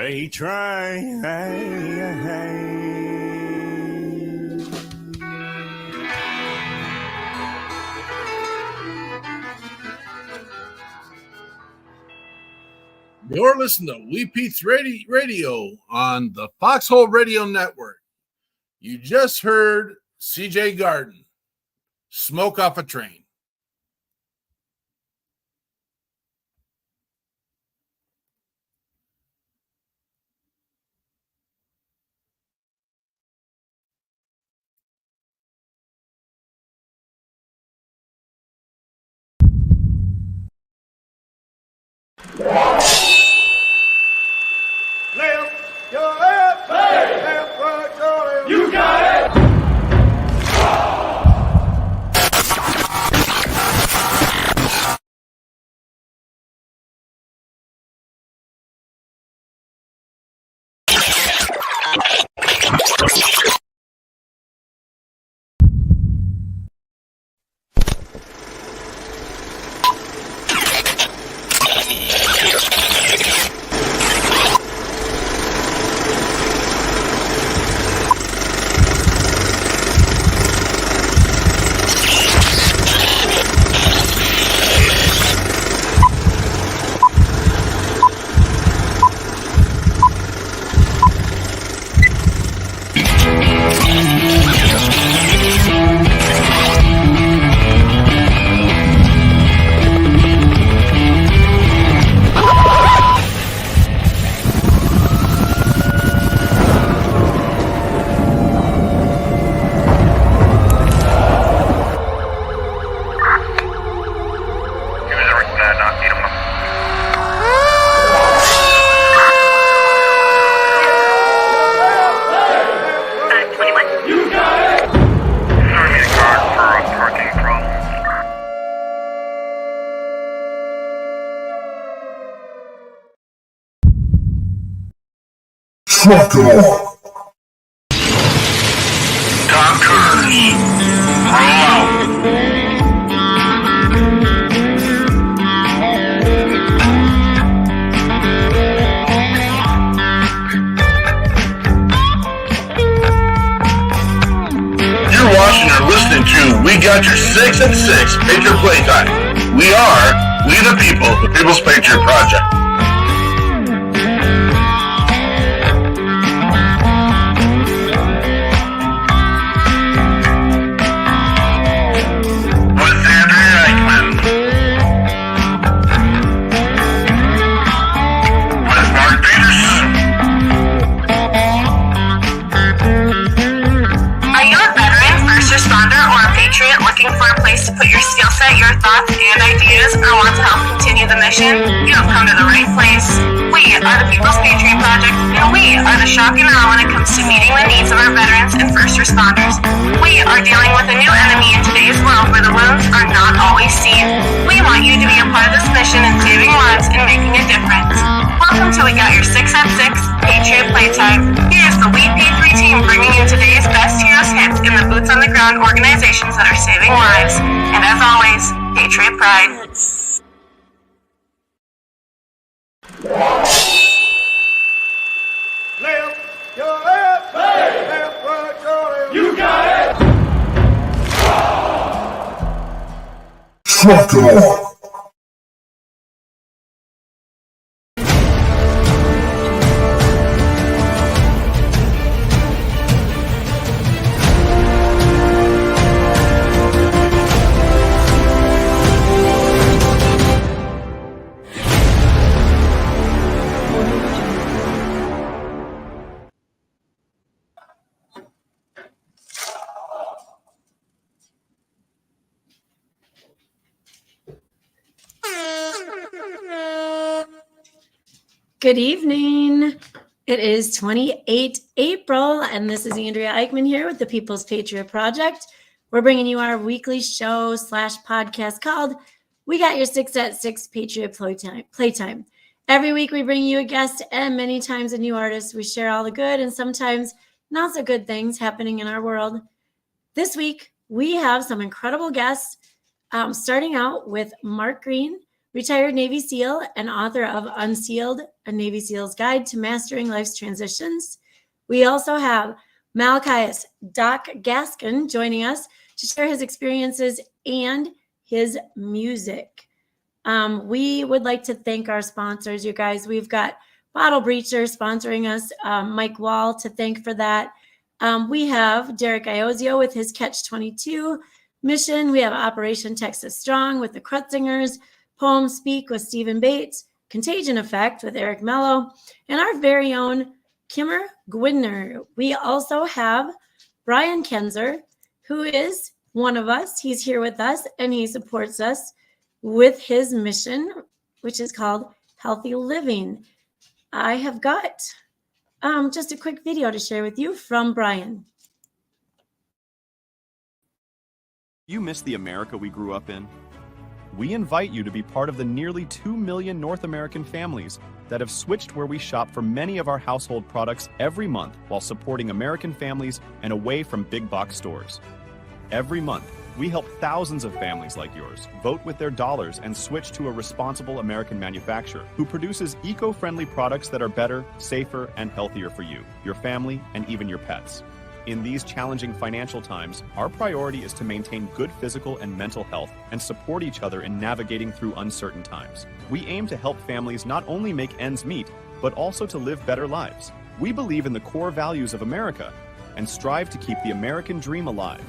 They try. You're listening to We Pete's Radio on the Foxhole Radio Network. You just heard CJ Garden, Smoke Off a Train. You got it! Trucker. Dockers, roll out. You're watching or listening to We Got Your 6 at 6 Patriot Playtime. We the people, the People's Patriot Project. To put your skill set, your thoughts, and ideas, or want to help continue the mission, you have come to the right place. We are the People's Patriot Project, and we are the shock and awe when it comes to meeting the needs of our veterans and first responders. We are dealing with a new enemy in today's world where the wounds are not always seen. We want you to be a part of this mission in saving lives and making a difference. Welcome to We Got Your 6 at 6 Patriot Playtime. Here's the We P3 team bringing you today's best heroes hits in the boots on the ground organizations that are saving lives. And as always, Patriot Pride. Left, your left, hey. Left, right, your left. You got it! Trucker. Good evening. It is 28 April, and this is Andrea Eichmann here with the People's Patriot Project. We're bringing you our weekly show / podcast called We Got Your 6 at 6 Patriot Playtime. Every week we bring you a guest and many times a new artist. We share all the good and sometimes not so good things happening in our world. This week we have some incredible guests, starting out with Mark Greene. retired Navy SEAL and author of Unsealed, a Navy SEAL's Guide to Mastering Life's Transitions. We also have Malachias Doc Gaskin joining us to share his experiences and his music. We would like to thank our sponsors, you guys. We've got Bottle Breacher sponsoring us, Mike Wall to thank for that. We have Derek Iozio with his Catch-22 mission. We have Operation Texas Strong with the Krutzingers, Poem Speak with Stephen Bates, Contagion Effect with Eric Mello, and our very own Kimmer Gwidner. We also have Brian Kenzer, who is one of us. He's here with us, and he supports us with his mission, which is called Healthy Living. I have got just a quick video to share with you from Brian. You miss the America we grew up in? We invite you to be part of the nearly 2 million North American families that have switched where we shop for many of our household products every month while supporting American families and away from big box stores. Every month, we help thousands of families like yours vote with their dollars and switch to a responsible American manufacturer who produces eco-friendly products that are better, safer, and healthier for you, your family, and even your pets. In these challenging financial times, our priority is to maintain good physical and mental health and support each other in navigating through uncertain times. We aim to help families not only make ends meet, but also to live better lives. We believe in the core values of America and strive to keep the American dream alive.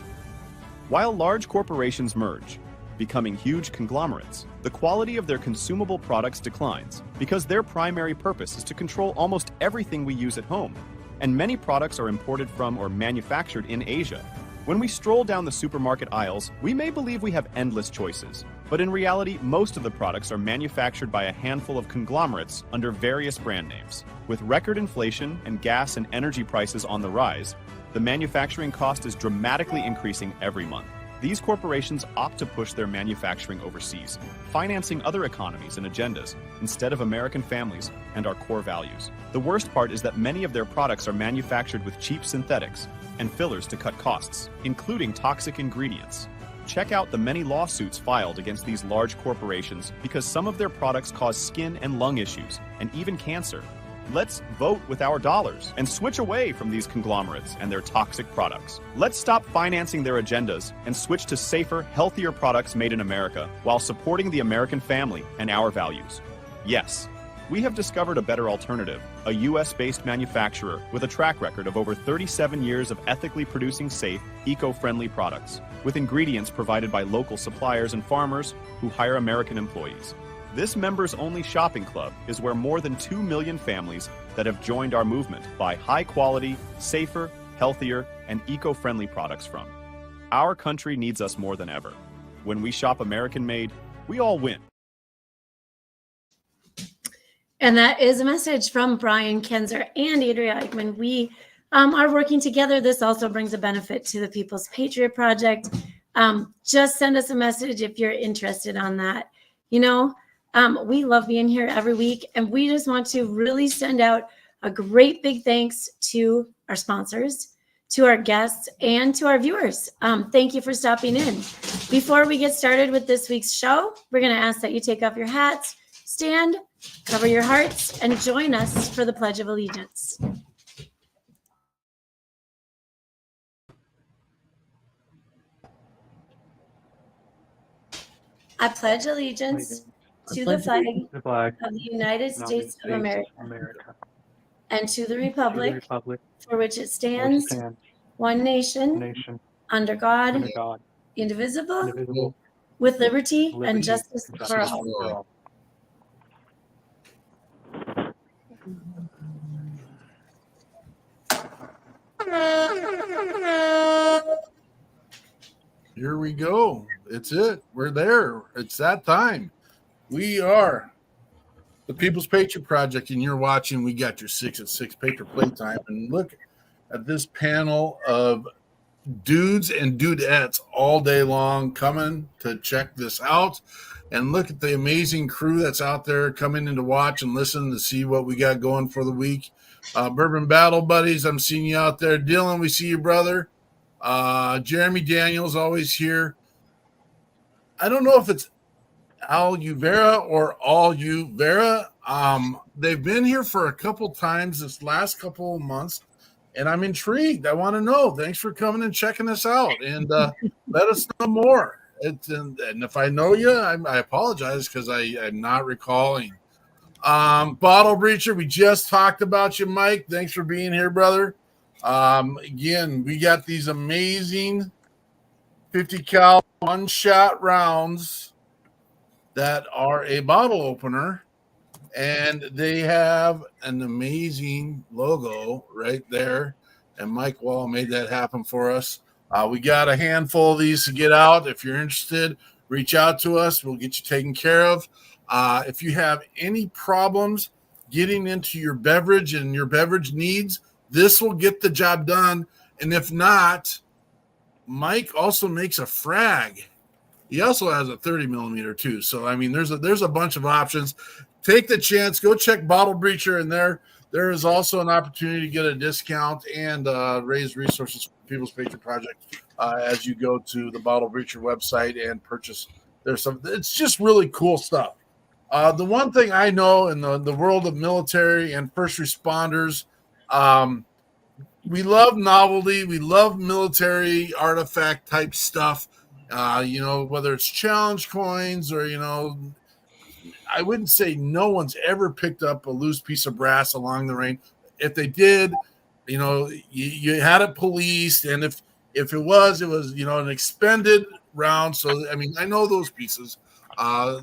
While large corporations merge, becoming huge conglomerates, the quality of their consumable products declines because their primary purpose is to control almost everything we use at home. And many products are imported from or manufactured in Asia. When we stroll down the supermarket aisles, we may believe we have endless choices, but in reality, most of the products are manufactured by a handful of conglomerates under various brand names. With record inflation and gas and energy prices on the rise, the manufacturing cost is dramatically increasing every month. These corporations opt to push their manufacturing overseas, financing other economies and agendas instead of American families and our core values. The worst part is that many of their products are manufactured with cheap synthetics and fillers to cut costs, including toxic ingredients. Check out the many lawsuits filed against these large corporations because some of their products cause skin and lung issues and even cancer. Let's vote with our dollars and switch away from these conglomerates and their toxic products. Let's stop financing their agendas and switch to safer, healthier products made in America while supporting the American family and our values. Yes, we have discovered a better alternative, a US-based manufacturer with a track record of over 37 years of ethically producing safe, eco-friendly products, with ingredients provided by local suppliers and farmers who hire American employees. This members-only shopping club is where more than 2 million families that have joined our movement buy high-quality, safer, healthier, and eco-friendly products from. Our country needs us more than ever. When we shop American-made, we all win. And that is a message from Brian Kenzer and Andrea Eichmann. We are working together. This also brings a benefit to the People's Patriot Project. Just send us a message if you're interested on that. You know, we love being here every week, and we just want to really send out a great big thanks to our sponsors, to our guests, and to our viewers. Thank you for stopping in. Before we get started with this week's show, we're going to ask that you take off your hats, stand, cover your hearts, and join us for the Pledge of Allegiance. I pledge allegiance to the flag of the United States of America and to the republic for which it stands, one nation, under God, indivisible, with liberty and justice for all. Here we go. It's it. We're there. It's that time. We are the People's Patriot Project, and you're watching. We got your 6 at 6 Patriot Playtime. And look at this panel of dudes and dudettes all day long coming to check this out. And look at the amazing crew that's out there coming in to watch and listen to see what we got going for the week. Bourbon Battle Buddies, I'm seeing you out there. Dylan, we see you, brother. Jeremy Daniels, always here. I don't know if it's Aluvera or Aluvera. They've been here for a couple times this last couple of months, and I'm intrigued. I want to know. Thanks for coming and checking us out, and let us know more. And if I know you, I apologize because I'm not recalling. Bottle Breacher, we just talked about you, Mike. Thanks for being here, brother. Again, we got these amazing 50 cal one-shot rounds that are a bottle opener, and they have an amazing logo right there. And Mike Wall made that happen for us. We got a handful of these to get out. If you're interested, reach out to us. We'll get you taken care of. If you have any problems getting into your beverage and your beverage needs, this will get the job done. And if not, Mike also makes a frag. He also has a 30 millimeter too. So, I mean, there's a bunch of options. Take the chance. Go check Bottle Breacher, and there is also an opportunity to get a discount and raise resources for People's Patriot Project as you go to the Bottle Breacher website and purchase. It's just really cool stuff. The one thing I know in the world of military and first responders, we love novelty. We love military artifact type stuff. Whether it's challenge coins or, I wouldn't say no one's ever picked up a loose piece of brass along the range. If they did, you had it policed. And if it was, an expended round. So, I mean, I know those pieces.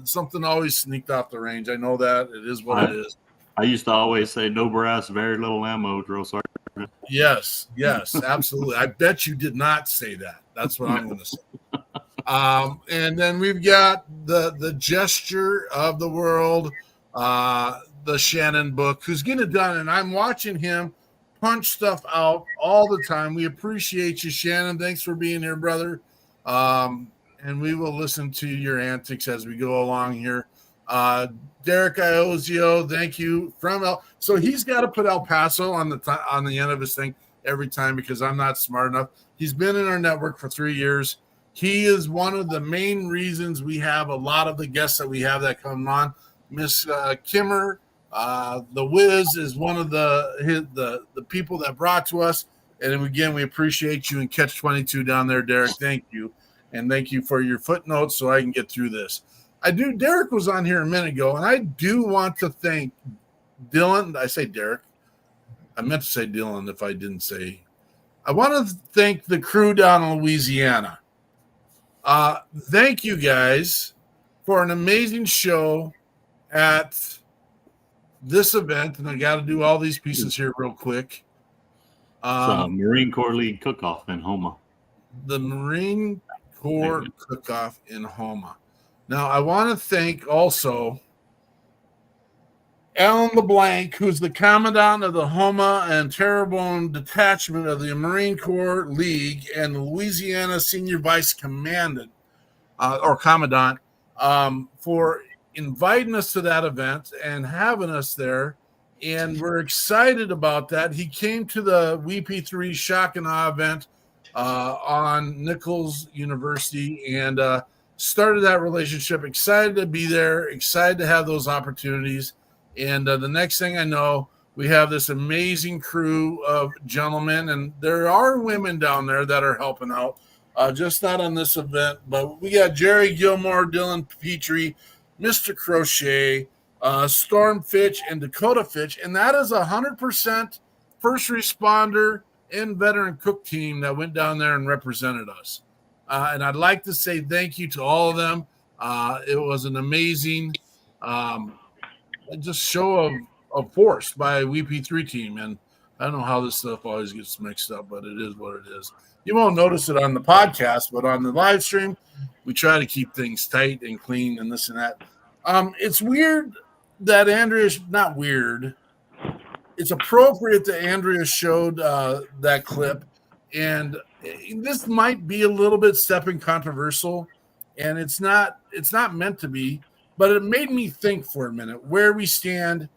Something always sneaked off the range. I know that. It is what it is. I used to always say no brass, very little ammo, drill sergeant. Yes, absolutely. I bet you did not say that. That's what I'm going to say. And then we've got the gesture of the world, the Shannon book, who's getting it done. And I'm watching him punch stuff out all the time. We appreciate you, Shannon. Thanks for being here, brother. And we will listen to your antics as we go along here. Derek Iozio, thank you so he's got to put El Paso on the end of his thing every time because I'm not smart enough. He's been in our network for 3 years. He is one of the main reasons we have a lot of the guests that we have that come on. Miss Kimmer, the Wiz is one of the people that brought to us. And again, we appreciate you and Catch 22 down there, Derek. Thank you. And thank you for your footnotes so I can get through this. Derek was on here a minute ago, and I do want to thank Dylan. I say Derek. I meant to say Dylan if I didn't say. I want to thank the crew down in Louisiana. Thank you guys for an amazing show at this event. And I got to do all these pieces here real quick. Marine Corps League Cook-Off in Homa. The Marine Corps Cook-Off in Homa. Now, I want to thank also Alan LeBlanc, who's the commandant of the Homa and Terrebonne Detachment of the Marine Corps League and the Louisiana Senior Vice Commandant or Commandant for inviting us to that event and having us there. And we're excited about that. He came to the WP3 Shock and Awe event on Nichols University and started that relationship. Excited to be there, excited to have those opportunities. And the next thing I know, we have this amazing crew of gentlemen, and there are women down there that are helping out, just not on this event. But we got Jerry Gilmore, Dylan Petrie, Mr. Crochet, Storm Fitch, and Dakota Fitch. And that is 100% first responder and veteran cook team that went down there and represented us. And I'd like to say thank you to all of them. It was an amazing just show of force by a WP3 team. And I don't know how this stuff always gets mixed up, but it is what it is. You won't notice it on the podcast, but on the live stream, we try to keep things tight and clean and this and that. It's weird that Andrea's not weird. It's appropriate that Andrea showed that clip. And this might be a little bit stepping controversial, and it's not meant to be, but it made me think for a minute where we stand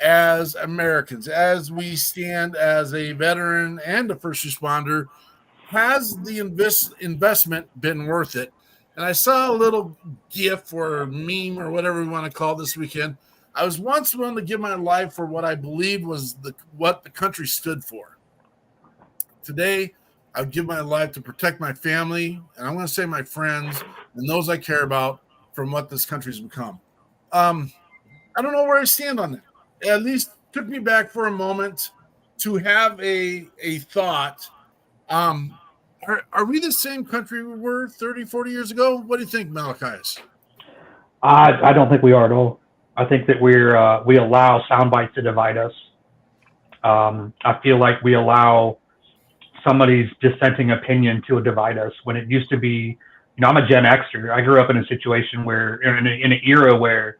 as Americans, as we stand as a veteran and a first responder. Has the investment been worth it? And I saw a little GIF or meme or whatever we want to call it this weekend. I was once willing to give my life for what I believed was what the country stood for. Today, I would give my life to protect my family, and I'm going to say my friends and those I care about from what this country's become. I don't know where I stand on that. It at least took me back for a moment to have a thought. Are we the same country we were 30, 40 years ago? What do you think, Malachias? I don't think we are at all. I think that we allow sound bites to divide us. I feel like we allow somebody's dissenting opinion to divide us when it used to be, I'm a Gen Xer. I grew up in a situation where, in an era where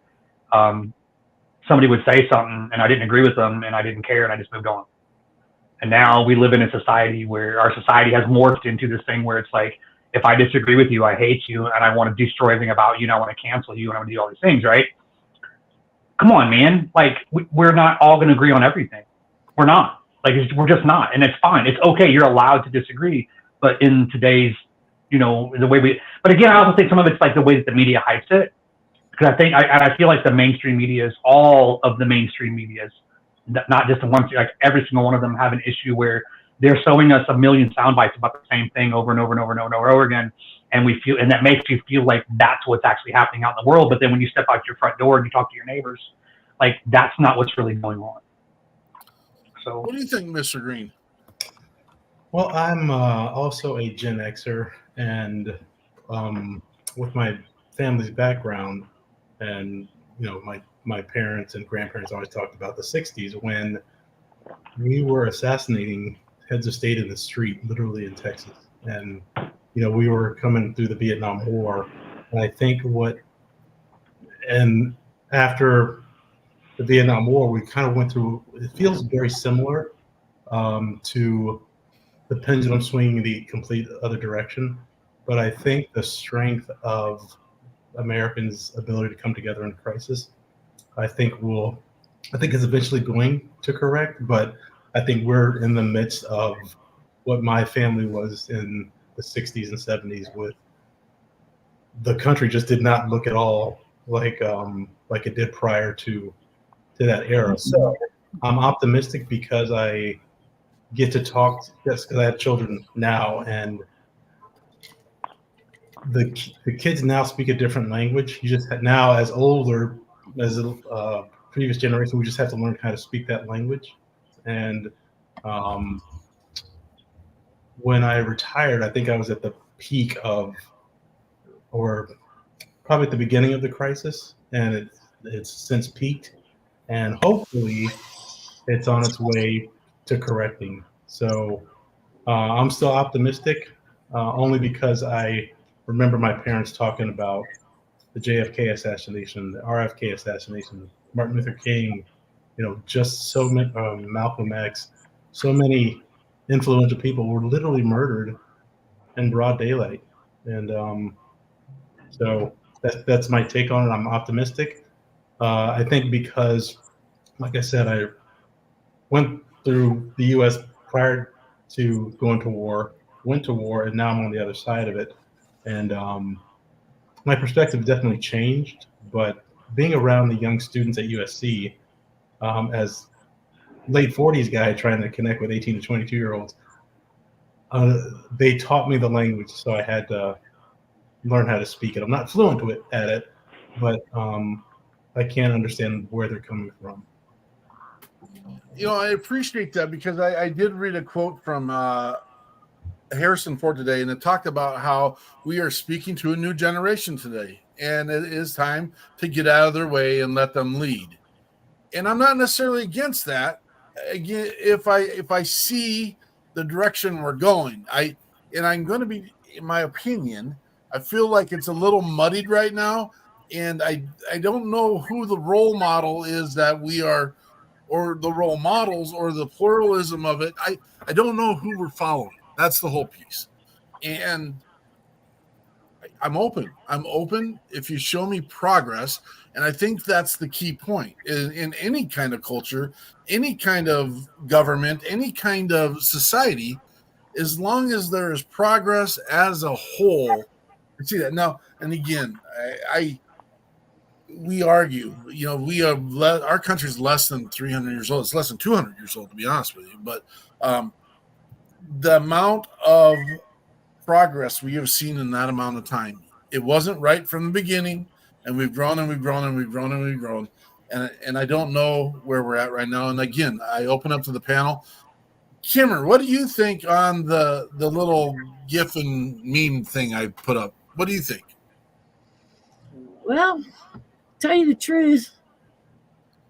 somebody would say something and I didn't agree with them and I didn't care and I just moved on. And now we live in a society where our society has morphed into this thing where it's like, if I disagree with you, I hate you and I want to destroy everything about you and I want to cancel you and I want to do all these things, right? Come on, man. Like, we're not all going to agree on everything. We're not. Like, we're just not. And it's fine. It's okay. You're allowed to disagree. But in today's, the way but again, I also think some of it's like the way that the media hypes it. Because I feel like the mainstream media is all of the mainstream medias, not just the ones, like every single one of them have an issue where they're showing us a million sound bites about the same thing over and over and over and over and over again. And that makes you feel like that's what's actually happening out in the world. But then when you step out your front door and you talk to your neighbors, like that's not what's really going on. So what do you think, Mr. Greene? Well, I'm also a Gen Xer, and with my family's background, and my parents and grandparents always talked about the 60s when we were assassinating heads of state in the street, literally in Texas. And, we were coming through the Vietnam War. And I think after the Vietnam War, we kind of went through, it feels very similar to the pendulum swinging the complete other direction. But I think the strength of Americans' ability to come together in a crisis, I think is eventually going to correct, but I think we're in the midst of what my family was in the 60s and 70s with the country just did not look at all like it did prior to that era. So I'm optimistic because I get to talk, because I have children now, and the kids now speak a different language. You just now, as a previous generation, we just have to learn how to speak that language. And when I retired, I think I was at the peak or probably at the beginning of the crisis, and it's since peaked, and hopefully it's on its way to correcting. So I'm still optimistic, only because I remember my parents talking about the JFK assassination, the RFK assassination, Martin Luther King, just so many, Malcolm X, so many influential people were literally murdered in broad daylight. And so that's my take on it. I'm optimistic. I think because, like I said, I went through the U.S. prior to going to war, went to war, and now I'm on the other side of it. And my perspective definitely changed, but being around the young students at USC, as late 40s guy trying to connect with 18 to 22-year-olds, they taught me the language, so I had to learn how to speak it. I'm not fluent at it, but I can understand where they're coming from. I appreciate that because I did read a quote from Harrison Ford today, and it talked about how we are speaking to a new generation today, and it is time to get out of their way and let them lead. And I'm not necessarily against that. Again, if I see the direction we're going, I'm going to be, in my opinion, I feel like it's a little muddied right now, and I don't know who the role model is that we are, or the role models, or the pluralism of it. I don't know who we're following. That's the whole piece. And I'm open. I'm open if you show me progress. And I think that's the key point in any kind of culture, any kind of government, any kind of society. As long as there is progress as a whole, I see that now. And again, we argue. You know, we are our country's less than 300 years old. It's less than 200 years old, to be honest with you. But the amount of progress we have seen in that amount of time, it wasn't right from the beginning, and we've grown and we've grown and we've grown and we've grown. And I don't know where we're at right now. And again, I open up to the panel. Kimmer, what do you think on the little GIF and meme thing I put up? What do you think? Well, tell you the truth,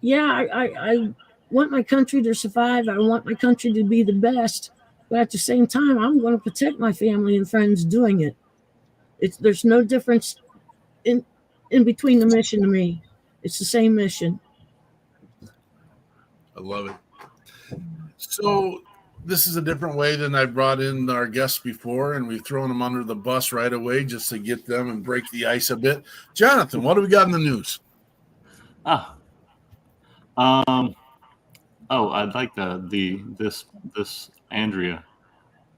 yeah, I want my country to survive. I want my country to be the best. But at the same time, I'm going to protect my family and friends doing it. There's no difference in between the mission to me. It's the same mission. I love it. So this is a different way than I brought in our guests before, and we've thrown them under the bus right away just to get them and break the ice a bit. Jonathan, what do we got in the news? I'd like this Andrea.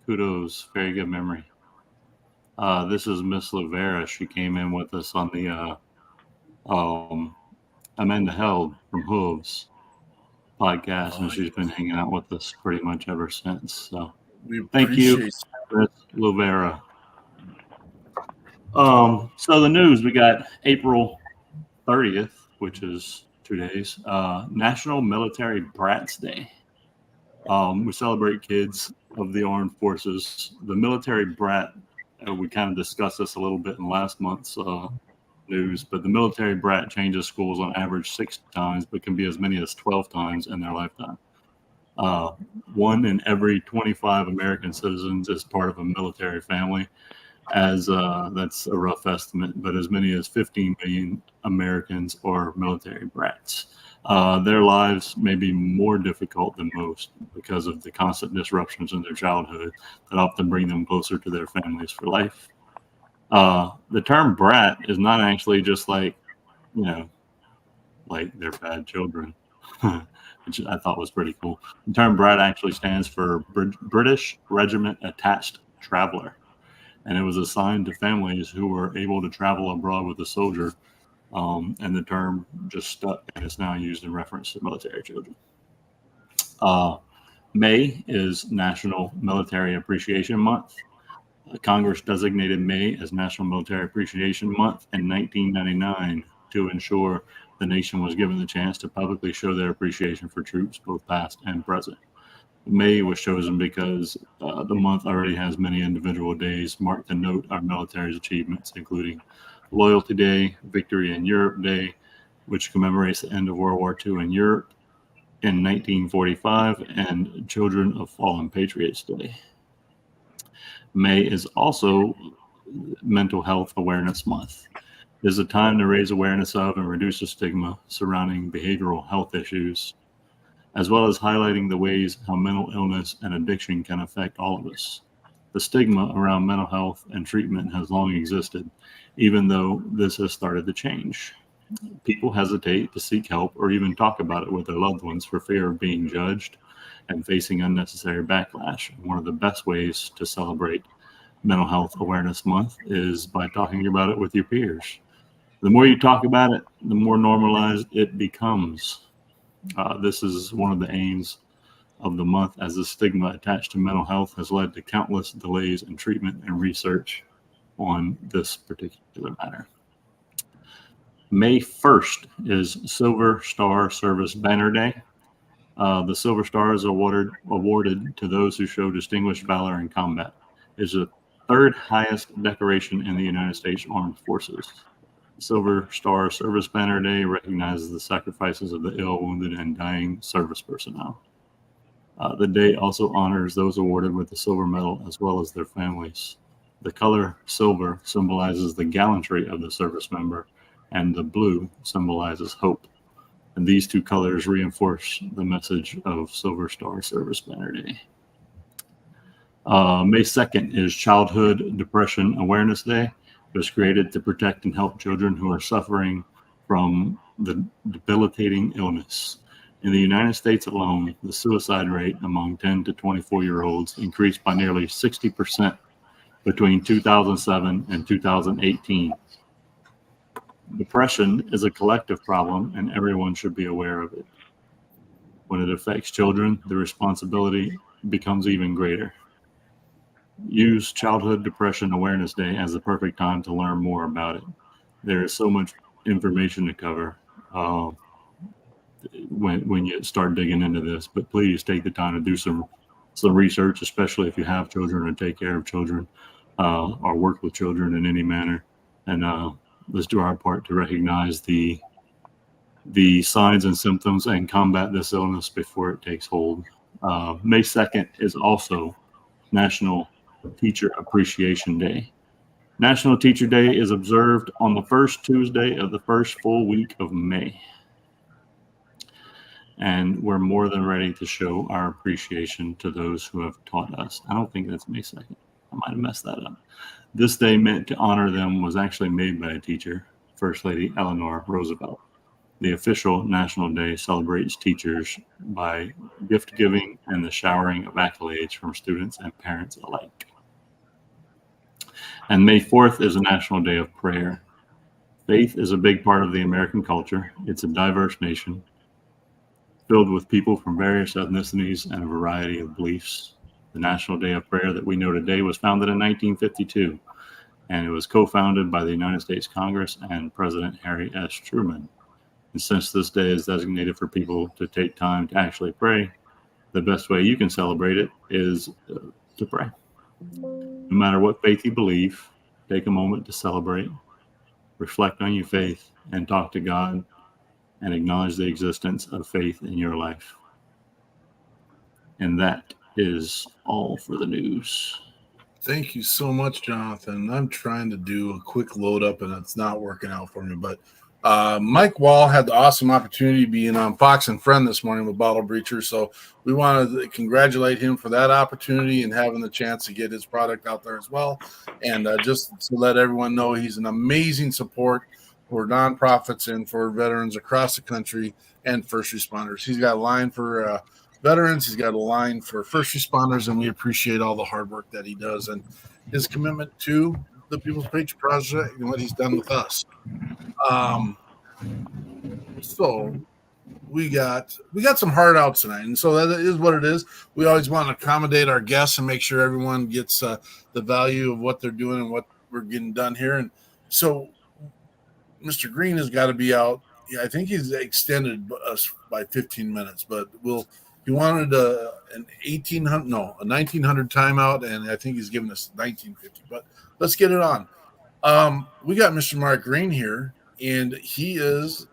Kudos, very good memory. This is Miss Lavera. She came in with us on the Amanda Held from Hooves podcast, and she's been hanging out with us pretty much ever since. So thank you, Miss Lavera. So the news, we got April 30th, which is 2 days, National Military Brats Day. We celebrate kids of the armed forces. The military brat, we kind of discussed this a little bit in last month's news, but the military brat changes schools on average 6 times, but can be as many as 12 times in their lifetime. 1 in every 25 American citizens is part of a military family, as that's a rough estimate, but as many as 15 million Americans are military brats. Their lives may be more difficult than most because of the constant disruptions in their childhood that often bring them closer to their families for life. The term brat is not actually just like they're bad children, which I thought was pretty cool. The term brat actually stands for British Regiment Attached Traveler, and it was assigned to families who were able to travel abroad with a soldier. And the term just stuck, and it's now used in reference to military children. May is National Military Appreciation Month. Congress designated May as National Military Appreciation Month in 1999 to ensure the nation was given the chance to publicly show their appreciation for troops, both past and present. May was chosen because the month already has many individual days marked to note our military's achievements, including Loyalty Day, Victory in Europe Day, which commemorates the end of World War II in Europe in 1945, and Children of Fallen Patriots Day. May is also Mental Health Awareness Month. It is a time to raise awareness of and reduce the stigma surrounding behavioral health issues, as well as highlighting the ways how mental illness and addiction can affect all of us. The stigma around mental health and treatment has long existed, even though this has started to change. People hesitate to seek help or even talk about it with their loved ones for fear of being judged and facing unnecessary backlash. One of the best ways to celebrate Mental Health Awareness Month is by talking about it with your peers. The more you talk about it, the more normalized it becomes. This is one of the aims of the month, as the stigma attached to mental health has led to countless delays in treatment and research on this particular matter. May 1st is Silver Star Service Banner Day. The Silver Star is awarded to those who show distinguished valor in combat. It's the 3rd highest decoration in the United States Armed Forces. Silver Star Service Banner Day recognizes the sacrifices of the ill, wounded, and dying service personnel. The day also honors those awarded with the silver medal as well as their families. The color silver symbolizes the gallantry of the service member, and the blue symbolizes hope. And these 2 colors reinforce the message of Silver Star Service Banner Day. May 2nd is Childhood Depression Awareness Day. It was created to protect and help children who are suffering from the debilitating illness. In the United States alone, the suicide rate among 10 to 24-year-olds increased by nearly 60% between 2007 and 2018. Depression is a collective problem, and everyone should be aware of it. When it affects children, the responsibility becomes even greater. Use Childhood Depression Awareness Day as the perfect time to learn more about it. There is so much information to cover when you start digging into this, but please take the time to do some research, especially if you have children or take care of children or work with children in any manner. And let's do our part to recognize the signs and symptoms and combat this illness before it takes hold. May 2nd is also National Teacher Appreciation Day. National Teacher Day is observed on the first Tuesday of the first full week of May. And we're more than ready to show our appreciation to those who have taught us. I don't think that's May 2nd. I might have messed that up. This day meant to honor them was actually made by a teacher, First Lady Eleanor Roosevelt. The official National Day celebrates teachers by gift giving and the showering of accolades from students and parents alike. And May 4th is a National Day of Prayer. Faith is a big part of the American culture. It's a diverse nation filled with people from various ethnicities and a variety of beliefs. The National Day of Prayer that we know today was founded in 1952, and it was co-founded by the United States Congress and President Harry S. Truman. And since this day is designated for people to take time to actually pray, the best way you can celebrate it is to pray. No matter what faith you believe, take a moment to celebrate, reflect on your faith, and talk to God and acknowledge the existence of faith in your life. And that is all for the news. Thank you so much, Jonathan. I'm trying to do a quick load up and it's not working out for me, but Mike Wall had the awesome opportunity being on Fox and Friend this morning with Bottle Breacher. So we want to congratulate him for that opportunity and having the chance to get his product out there as well. And just to let everyone know, he's an amazing support for nonprofits and for veterans across the country and first responders. He's got a line for veterans. He's got a line for first responders, and we appreciate all the hard work that he does and his commitment to the People's Patriot Project and what he's done with us. So we got some hard outs tonight, and so that is what it is. We always want to accommodate our guests and make sure everyone gets the value of what they're doing and what we're getting done here. And so Mr. Greene has got to be out. Yeah, I think he's extended us by 15 minutes, but he wanted a 1900 timeout, and I think he's given us 1950. But let's get it on. We got Mr. Mark Greene here, and he is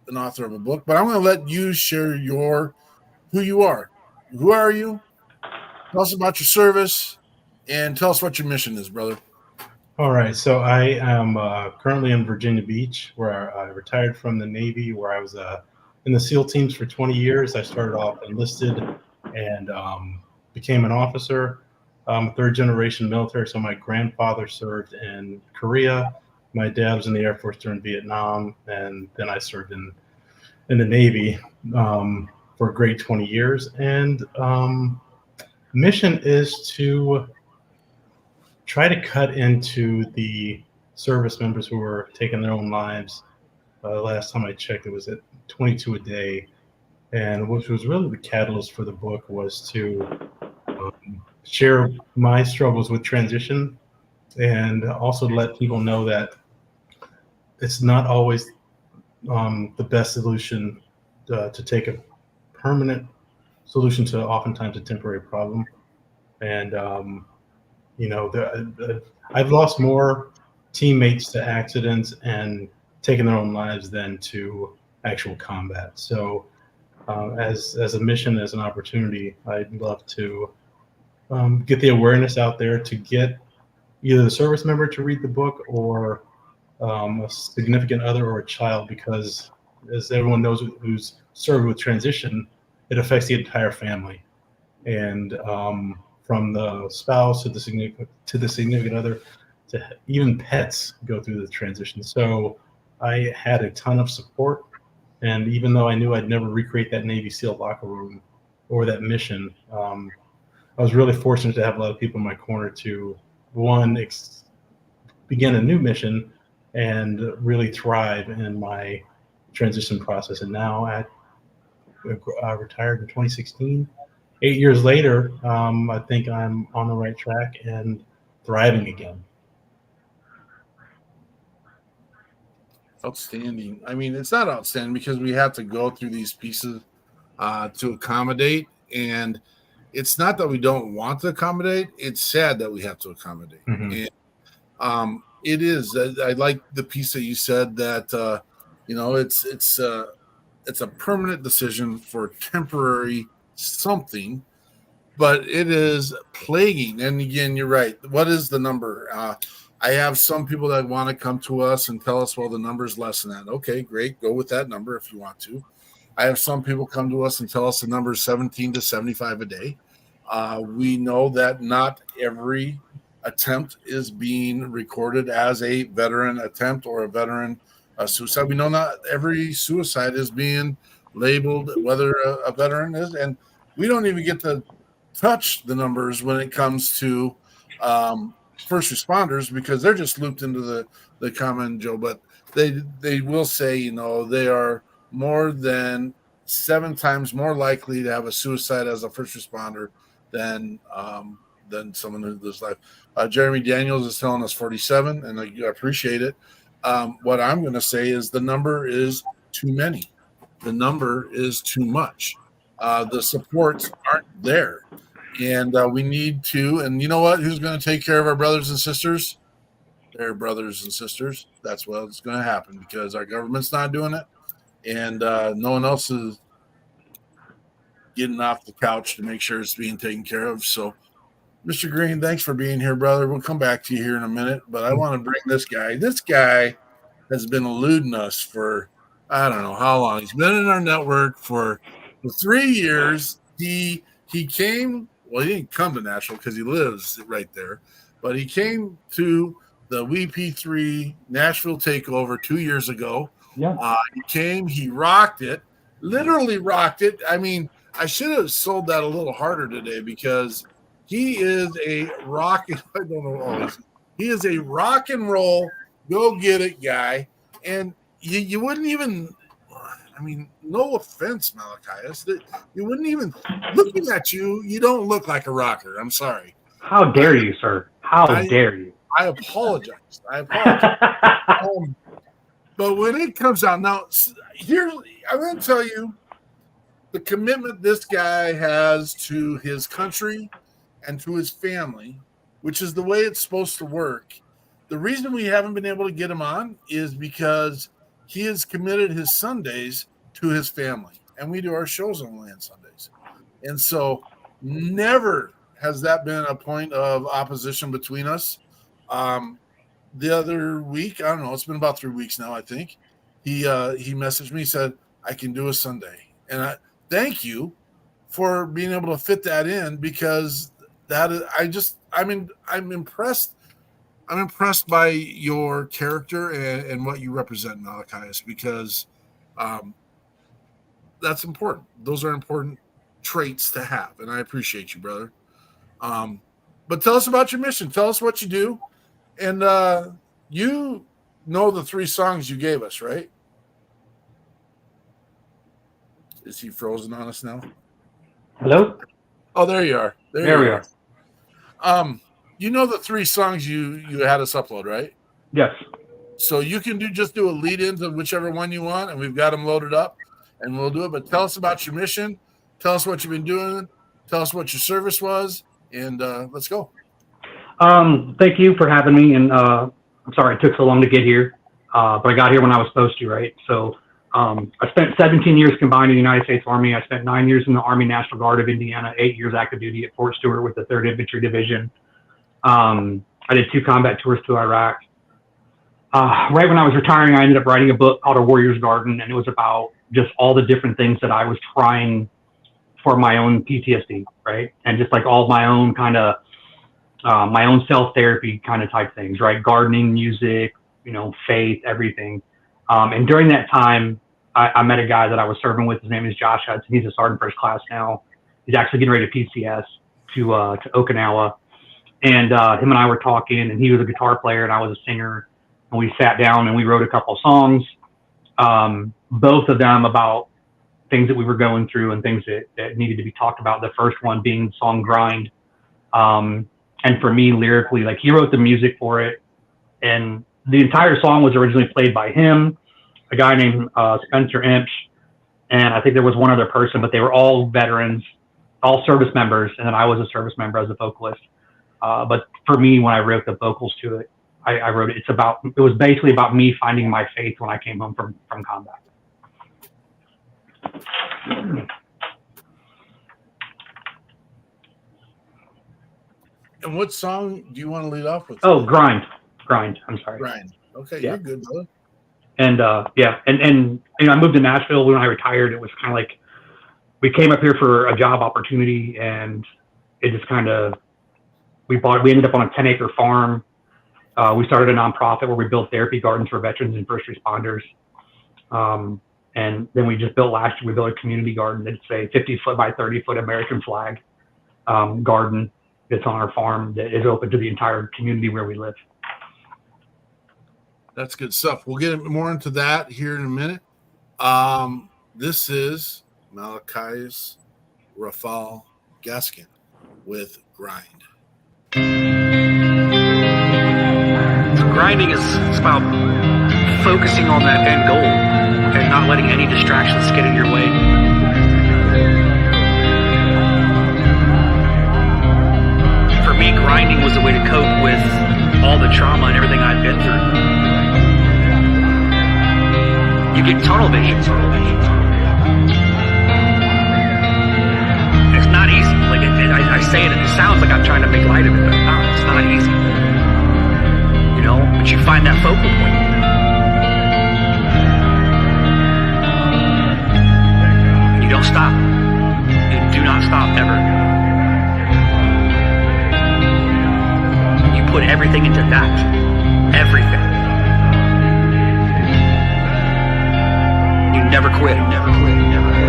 an author of a book. But I'm going to let you share who you are. Who are you? Tell us about your service, and tell us what your mission is, brother. All right. So I am currently in Virginia Beach, where I retired from the Navy, where I was in the SEAL teams for 20 years. I started off enlisted and became an officer. Third generation military. So my grandfather served in Korea. My dad was in the Air Force during Vietnam, and then I served in the Navy for a great 20 years. And mission is to try to cut into the service members who were taking their own lives. Last time I checked, it was at 22 a day. And what was really the catalyst for the book was to share my struggles with transition, and also let people know that it's not always the best solution to take a permanent solution to oftentimes a temporary problem. And I've lost more teammates to accidents and taking their own lives than to actual combat. So as a mission, as an opportunity, I'd love to get the awareness out there to get either the service member to read the book or a significant other or a child, because as everyone knows who's served with transition, it affects the entire family. And from the spouse to the significant other, to even pets go through the transition. So I had a ton of support. And even though I knew I'd never recreate that Navy SEAL locker room or that mission, I was really fortunate to have a lot of people in my corner to begin a new mission and really thrive in my transition process. And now I retired in 2016. 8 years later, I think I'm on the right track and thriving again. Outstanding. I mean, it's not outstanding because we have to go through these pieces to accommodate. And it's not that we don't want to accommodate. It's sad that we have to accommodate. Mm-hmm. And it is. I like the piece that you said that, it's a permanent decision for temporary something, but it is plaguing. And again, you're right. What is the number? I have some people that want to come to us and tell us, well, the number is less than that. Okay, great. Go with that number if you want to. I have some people come to us and tell us the number is 17 to 75 a day. We know that not every attempt is being recorded as a veteran attempt or a veteran suicide. We know not every suicide is being labeled whether a veteran is, and we don't even get to touch the numbers when it comes to first responders because they're just looped into the common Joe. But they will say, they are more than 7 times more likely to have a suicide as a first responder than someone who lives life. Jeremy Daniels is telling us 47, and I appreciate it. What I'm going to say is the number is too many. The number is too much. The supports aren't there. And we need to, and you know what? Who's going to take care of our brothers and sisters? Their brothers and sisters. That's what's going to happen because our government's not doing it. And no one else is getting off the couch to make sure it's being taken care of. So, Mr. Greene, thanks for being here, brother. We'll come back to you here in a minute, but I want to bring this guy. This guy has been eluding us for, I don't know how long. He's been in our network for 3 years. He came, well, he didn't come to Nashville because he lives right there, but he came to the WP3 Nashville takeover 2 years ago. Yeah. He came, he rocked it, literally rocked it. I mean, I should have sold that a little harder today because he is a rock. I don't know. He is a rock and roll, go get it guy. And you wouldn't even, I mean, no offense, Malachias, that you wouldn't even, looking at you, you don't look like a rocker. I'm sorry. How dare you, sir? How dare you? I apologize. But when it comes out, now, here, I'm going to tell you the commitment this guy has to his country and to his family, which is the way it's supposed to work. The reason we haven't been able to get him on is because he has committed his Sundays to his family, and we do our shows only on Sundays. And so never has that been a point of opposition between us. The other week, I don't know, it's been about 3 weeks now, I think, he messaged me, said, I can do a Sunday. And I thank you for being able to fit that in because that is, I'm impressed. I'm impressed by your character and what you represent, Malachias, because that's important. Those are important traits to have, and I appreciate you, brother. But tell us about your mission. Tell us what you do. And you know the 3 songs you gave us, right? Is he frozen on us now? Hello? Oh, there you are. There we are. You know the 3 songs you had us upload, right? Yes. So you can just do a lead into whichever one you want, and we've got them loaded up, and we'll do it. But tell us about your mission. Tell us what you've been doing. Tell us what your service was, and let's go. Thank you for having me, and I'm sorry it took so long to get here, but I got here when I was supposed to, right? So I spent 17 years combined in the United States Army. I spent 9 years in the Army National Guard of Indiana, 8 years active duty at Fort Stewart with the 3rd Infantry Division. I did 2 combat tours to Iraq. Right when I was retiring, I ended up writing a book called A Warrior's Garden, and it was about just all the different things that I was trying for my own PTSD, right? And just like all my own kind of my own self-therapy kind of type things, right? Gardening, music, faith, everything. And during that time, I met a guy that I was serving with. His name is Josh Hudson. He's a sergeant first class now. He's actually getting ready to PCS to Okinawa. and him and I were talking, and he was a guitar player and I was a singer, and we sat down and we wrote a couple songs, both of them about things that we were going through and things that needed to be talked about. The first one being the song Grind. And for me, lyrically, like, he wrote the music for it, and the entire song was originally played by him, a guy named Spencer Imch, and I think there was one other person, but they were all veterans, all service members, and then I was a service member as a vocalist. But for me, when I wrote the vocals to it, I wrote it. It was basically about me finding my faith when I came home from combat. And what song do you want to lead off with? Oh, Grind. I'm sorry. Grind. Okay, Yeah. You're good, brother. And and you know, I moved to Nashville when I retired. It was kind of like we came up here for a job opportunity, and it just kind of we ended up on a 10-acre farm. We started a nonprofit where we built therapy gardens for veterans and first responders. And then we just built last year, we built a community garden. It's a 50-foot by 30-foot American flag garden that's on our farm that is open to the entire community where we live. That's good stuff. We'll get more into that here in a minute. This is Malachi's Rafal Gaskin with Grind. Grinding is about focusing on that end goal and not letting any distractions get in your way. For me, grinding was a way to cope with all the trauma and everything I'd been through. You get tunnel vision. It's not easy. Like I say it, and it sounds like I'm trying to make light of it, but it's not easy. You know, but you find that focal point. You don't stop. You do not stop ever. You put everything into that. Everything. You never quit. Never quit. Never quit.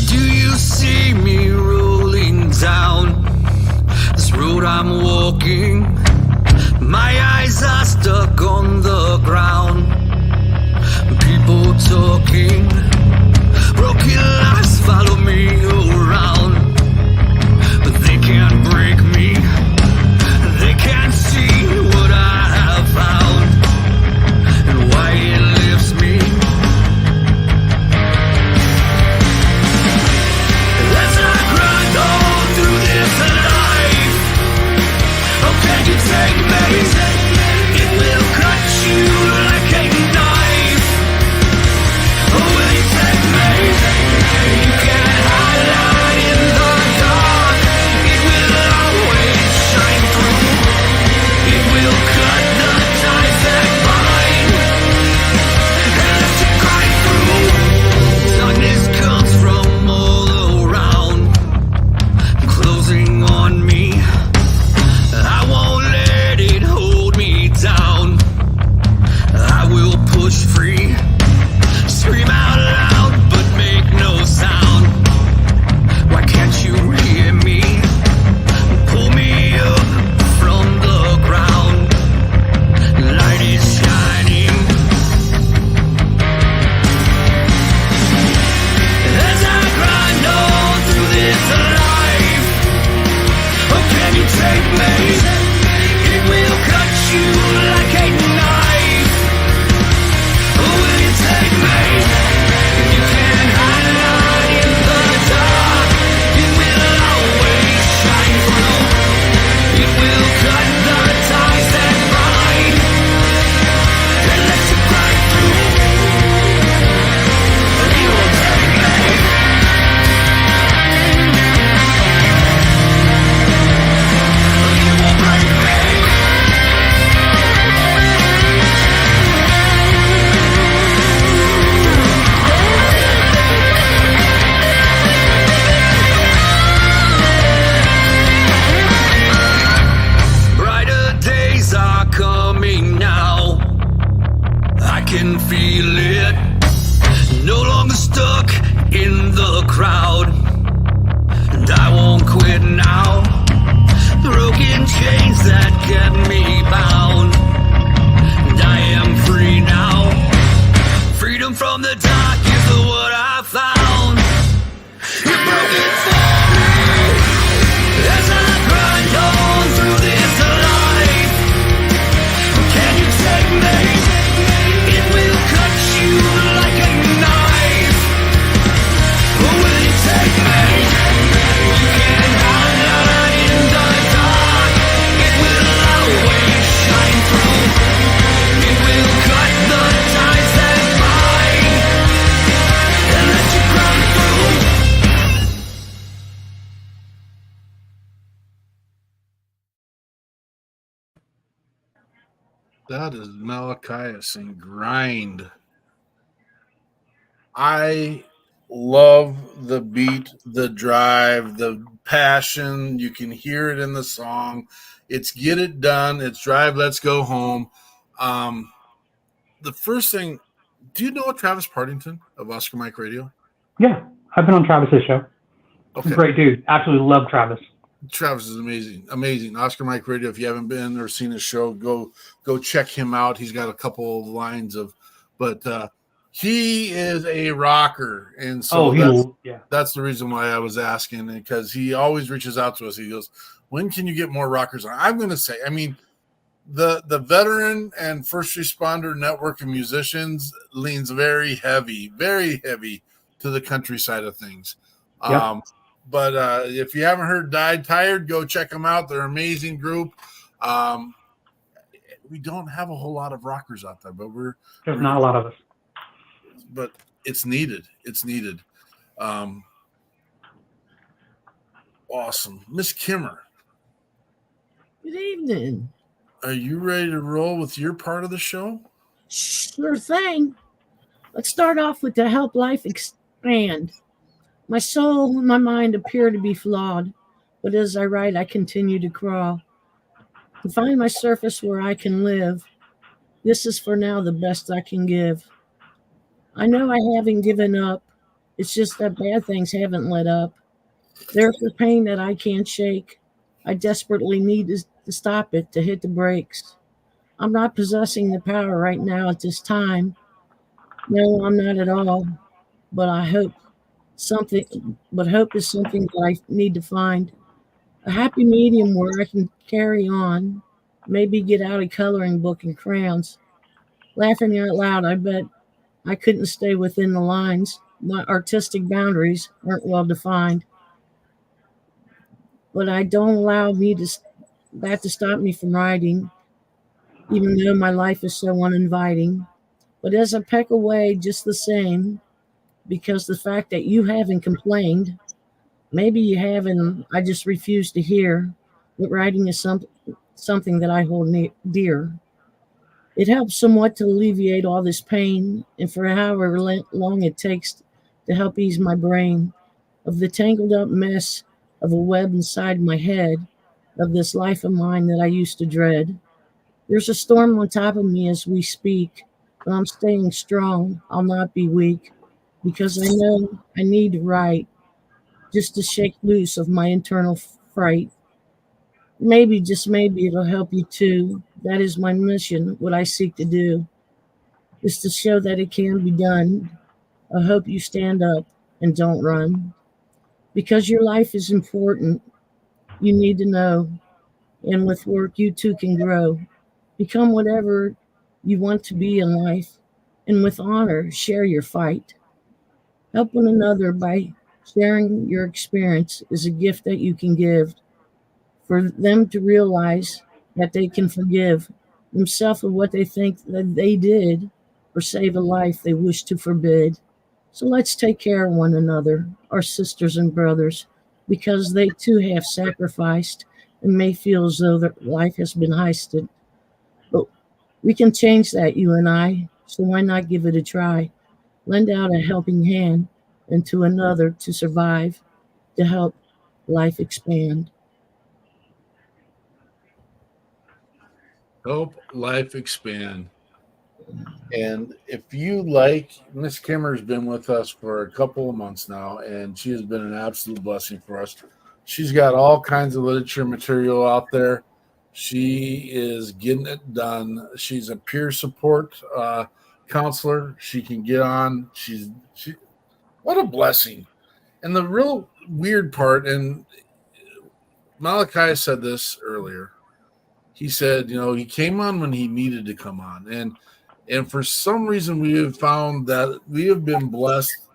Do you see me rolling down this road I'm walking? My eyes are stuck on the ground. People talking, broken lives follow me around, but they can't break me. kept me bound. And I am free now. Freedom from the dark is what I found. You broke it for me as I grind on through this life. Can you take me? It will cut you like a knife. Or will you take me? You can't hide in the dark. It will always shine through. It will cut the ties that bind and let you cry through. That is Malachias and Grind. I love the beat, the drive, the passion. You can hear it in the song. It's get it done. It's drive, let's go home. The first thing, do you know Travis Partington of Oscar Mike Radio? Yeah, I've been on Travis's show. Okay. Great dude. Absolutely love Travis. Travis is amazing. Oscar Mike Radio. If you haven't been or seen his show, go check him out. He's got a couple of lines but he is a rocker, and so that's the reason why I was asking, because he always reaches out to us. He goes, "When can you get more rockers on?" I'm going to say, I mean, the veteran and first responder network of musicians leans very heavy to the country side of things. Yep. But if you haven't heard Died Tired, go check them out. They're an amazing group. We don't have a whole lot of rockers out there, but there's not a lot of us. But it's needed. Awesome. Miss Kimmer. Good evening. Are you ready to roll with your part of the show? Sure thing. Let's start off with the help life expand. My soul and my mind appear to be flawed, but as I write, I continue to crawl to find my surface where I can live. This is for now the best I can give. I know I haven't given up. It's just that bad things haven't let up. There's the pain that I can't shake. I desperately need to stop it, to hit the brakes. I'm not possessing the power right now at this time. No, I'm not at all. But hope is something that I need to find. A happy medium where I can carry on. Maybe get out a coloring book and crayons. Laughing out loud, I bet I couldn't stay within the lines. My artistic boundaries aren't well defined. But I don't allow that to stop me from writing, even though my life is so uninviting. But as I peck away just the same, because the fact that you haven't complained, maybe you haven't, I just refuse to hear, but writing is something that I hold dear. It helps somewhat to alleviate all this pain, and for however long it takes to help ease my brain of the tangled up mess of a web inside my head of this life of mine that I used to dread. There's a storm on top of me as we speak, but I'm staying strong. I'll not be weak, because I know I need to write just to shake loose of my internal fright. Maybe, just maybe, it'll help you too. That is my mission, what I seek to do, is to show that it can be done. I hope you stand up and don't run, because your life is important. You need to know, and with work, you too can grow. Become whatever you want to be in life, and with honor, share your fight. Help one another by sharing your experience is a gift that you can give for them to realize that they can forgive themselves of what they think that they did or save a life they wish to forbid. So let's take care of one another, our sisters and brothers, because they too have sacrificed and may feel as though their life has been heisted. But we can change that, you and I, so why not give it a try? Lend out a helping hand and to another to survive, to help life expand. Help life expand. And if you like, Miss Kimmer's been with us for a couple of months now, and she has been an absolute blessing for us. She's got all kinds of literature material out there. She is getting it done. She's a peer support counselor. She can get on. She what a blessing. And the real weird part, and Malachi said this earlier. He said, he came on when he needed to come on. And for some reason we have found that we have been blessed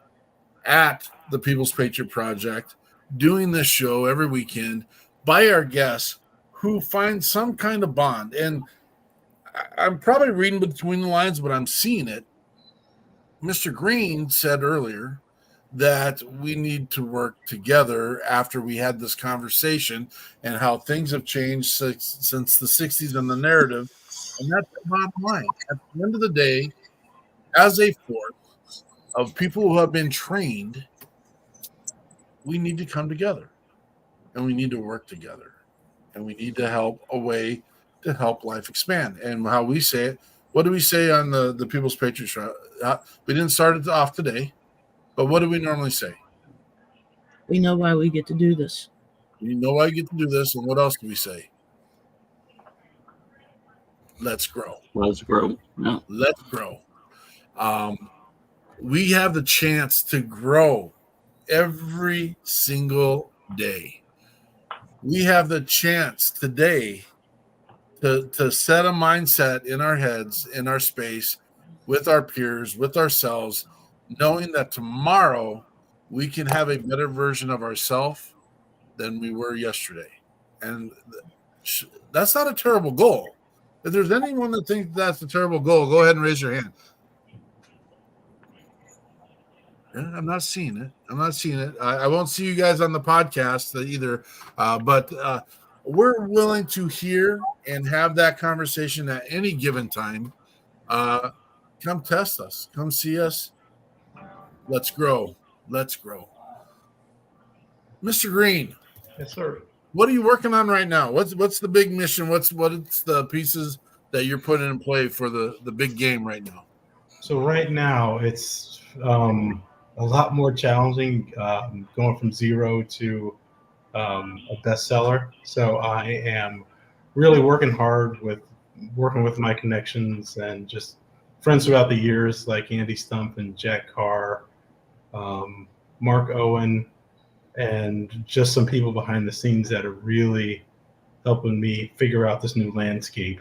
at the People's Patriot Project doing this show every weekend by our guests who find some kind of bond. And I'm probably reading between the lines, but I'm seeing it. Mr. Greene said earlier that we need to work together after we had this conversation and how things have changed since the 60s and the narrative. And that's the bottom line. At the end of the day, as a force of people who have been trained, we need to come together and we need to work together and we need to help a way to help life expand. And how we say it, what do we say on the People's Patriot Show? We didn't start it off today, but what do we normally say? We know why we get to do this. We know why we get to do this. And what else do we say? Let's grow. Let's grow. Yeah. Let's grow. We have the chance to grow every single day. We have the chance today to set a mindset in our heads, in our space, with our peers, with ourselves, knowing that tomorrow we can have a better version of ourselves than we were yesterday. And that's not a terrible goal. If there's anyone that thinks that's a terrible goal, go ahead and raise your hand. Yeah, I'm not seeing it. I won't see you guys on the podcast either. But we're willing to hear and have that conversation at any given time. Come test us. Come see us. Let's grow. Let's grow. Mr. Greene. Yes, sir. What are you working on right now? What's the big mission? What's the pieces that you're putting in play for the big game right now? So right now it's a lot more challenging, going from zero to a bestseller. So I am really working hard with my connections and just friends throughout the years like Andy Stump and Jack Carr, Mark Owen, and just some people behind the scenes that are really helping me figure out this new landscape.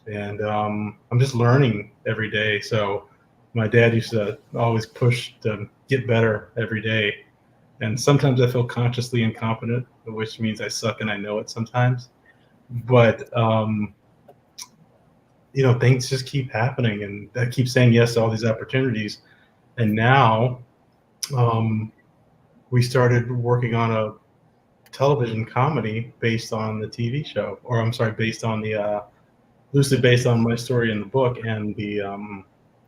And I'm just learning every day. So my dad used to always push to get better every day. And sometimes I feel consciously incompetent, which means I suck and I know it sometimes. But, things just keep happening and I keep saying yes to all these opportunities. And now we started working on a television comedy based on the TV show, based on the loosely based on my story in the book and the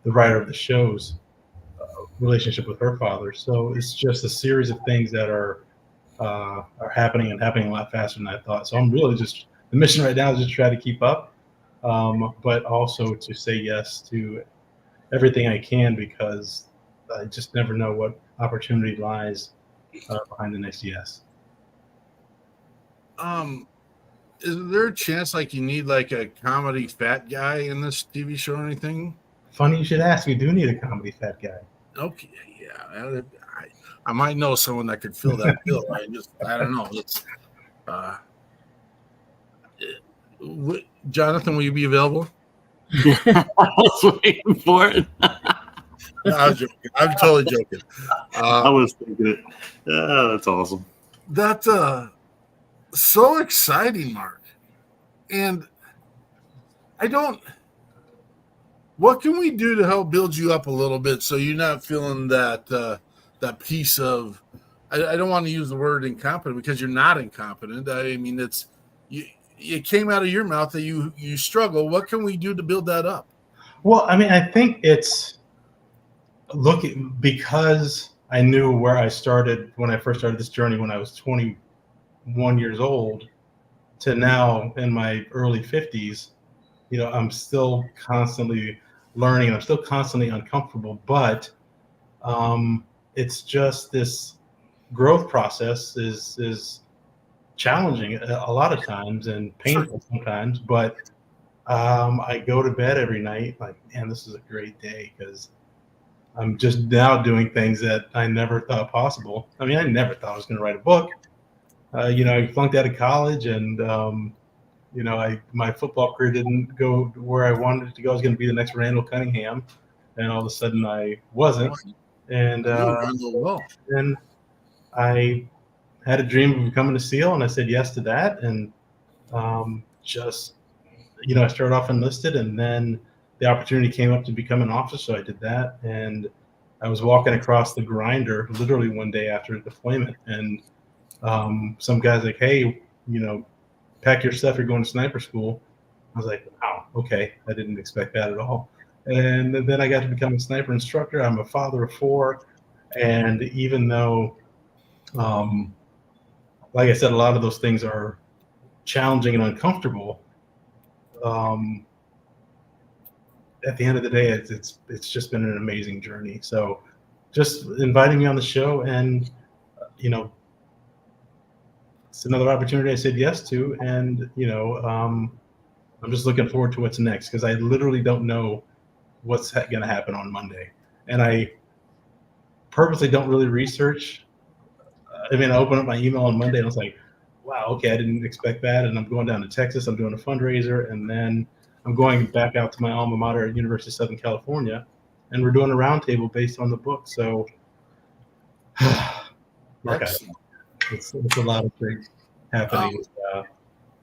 writer of the show's relationship with her father. So it's just a series of things that are happening and happening a lot faster than I thought. So I'm really just, the mission right now is just try to keep up, but also to say yes to everything I can, because I just never know what opportunity lies behind the next yes. Is there a chance like you need like a comedy fat guy in this TV show or anything? Funny you should ask. We do need a comedy fat guy. Okay, yeah. I might know someone that could fill that bill. I don't know. It's Jonathan, will you be available? I was waiting for it. No, I was joking. I'm totally joking. I was thinking it. That's awesome. That's so exciting, Mark. And what can we do to help build you up a little bit so you're not feeling that piece of, I don't want to use the word incompetent because you're not incompetent. I mean, it came out of your mouth that you struggle. What can we do to build that up? Well, I mean, I think it's because I knew where I started when I first started this journey when I was 21 years old to now in my early 50s, I'm still constantly learning and I'm still constantly uncomfortable, but it's just this growth process is challenging a lot of times and painful sometimes, but I go to bed every night like, man, this is a great day because I'm just now doing things that I never thought possible. I mean, I never thought I was going to write a book. I flunked out of college, and my football career didn't go where I wanted it to go. I was going to be the next Randall Cunningham, and all of a sudden I wasn't. And then I had a dream of becoming a SEAL, and I said yes to that. And I started off enlisted, and then the opportunity came up to become an officer, so I did that. And I was walking across the grinder literally one day after a deployment, and some guy's like, hey, pack your stuff, you're going to sniper school. I was like, wow, okay. I didn't expect that at all. And then I got to become a sniper instructor. I'm a father of 4. And even though, like I said, a lot of those things are challenging and uncomfortable, at the end of the day, it's just been an amazing journey. So just inviting me on the show, and, it's another opportunity I said yes to. And, I'm just looking forward to what's next, because I literally don't know what's going to happen on Monday. And I purposely don't really research. I open up my email on Monday and I was like, wow, okay, I didn't expect that. And I'm going down to Texas. I'm doing a fundraiser. And then I'm going back out to my alma mater at University of Southern California. And we're doing a roundtable based on the book. So, okay, it's a lot of things happening.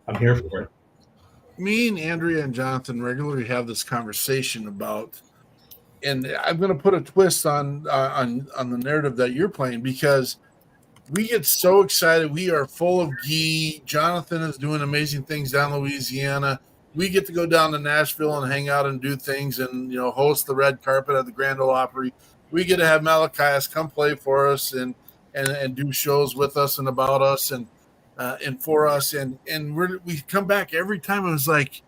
I'm here for it. Me and Andrea and Jonathan regularly have this conversation about, and I'm going to put a twist on the narrative that you're playing, because we get so excited. We are full of gee. Jonathan is doing amazing things down in Louisiana. We get to go down to Nashville and hang out and do things and, host the red carpet at the Grand Ole Opry. We get to have Malachias come play for us and do shows with us and about us and for us. And we come back every time. It was like,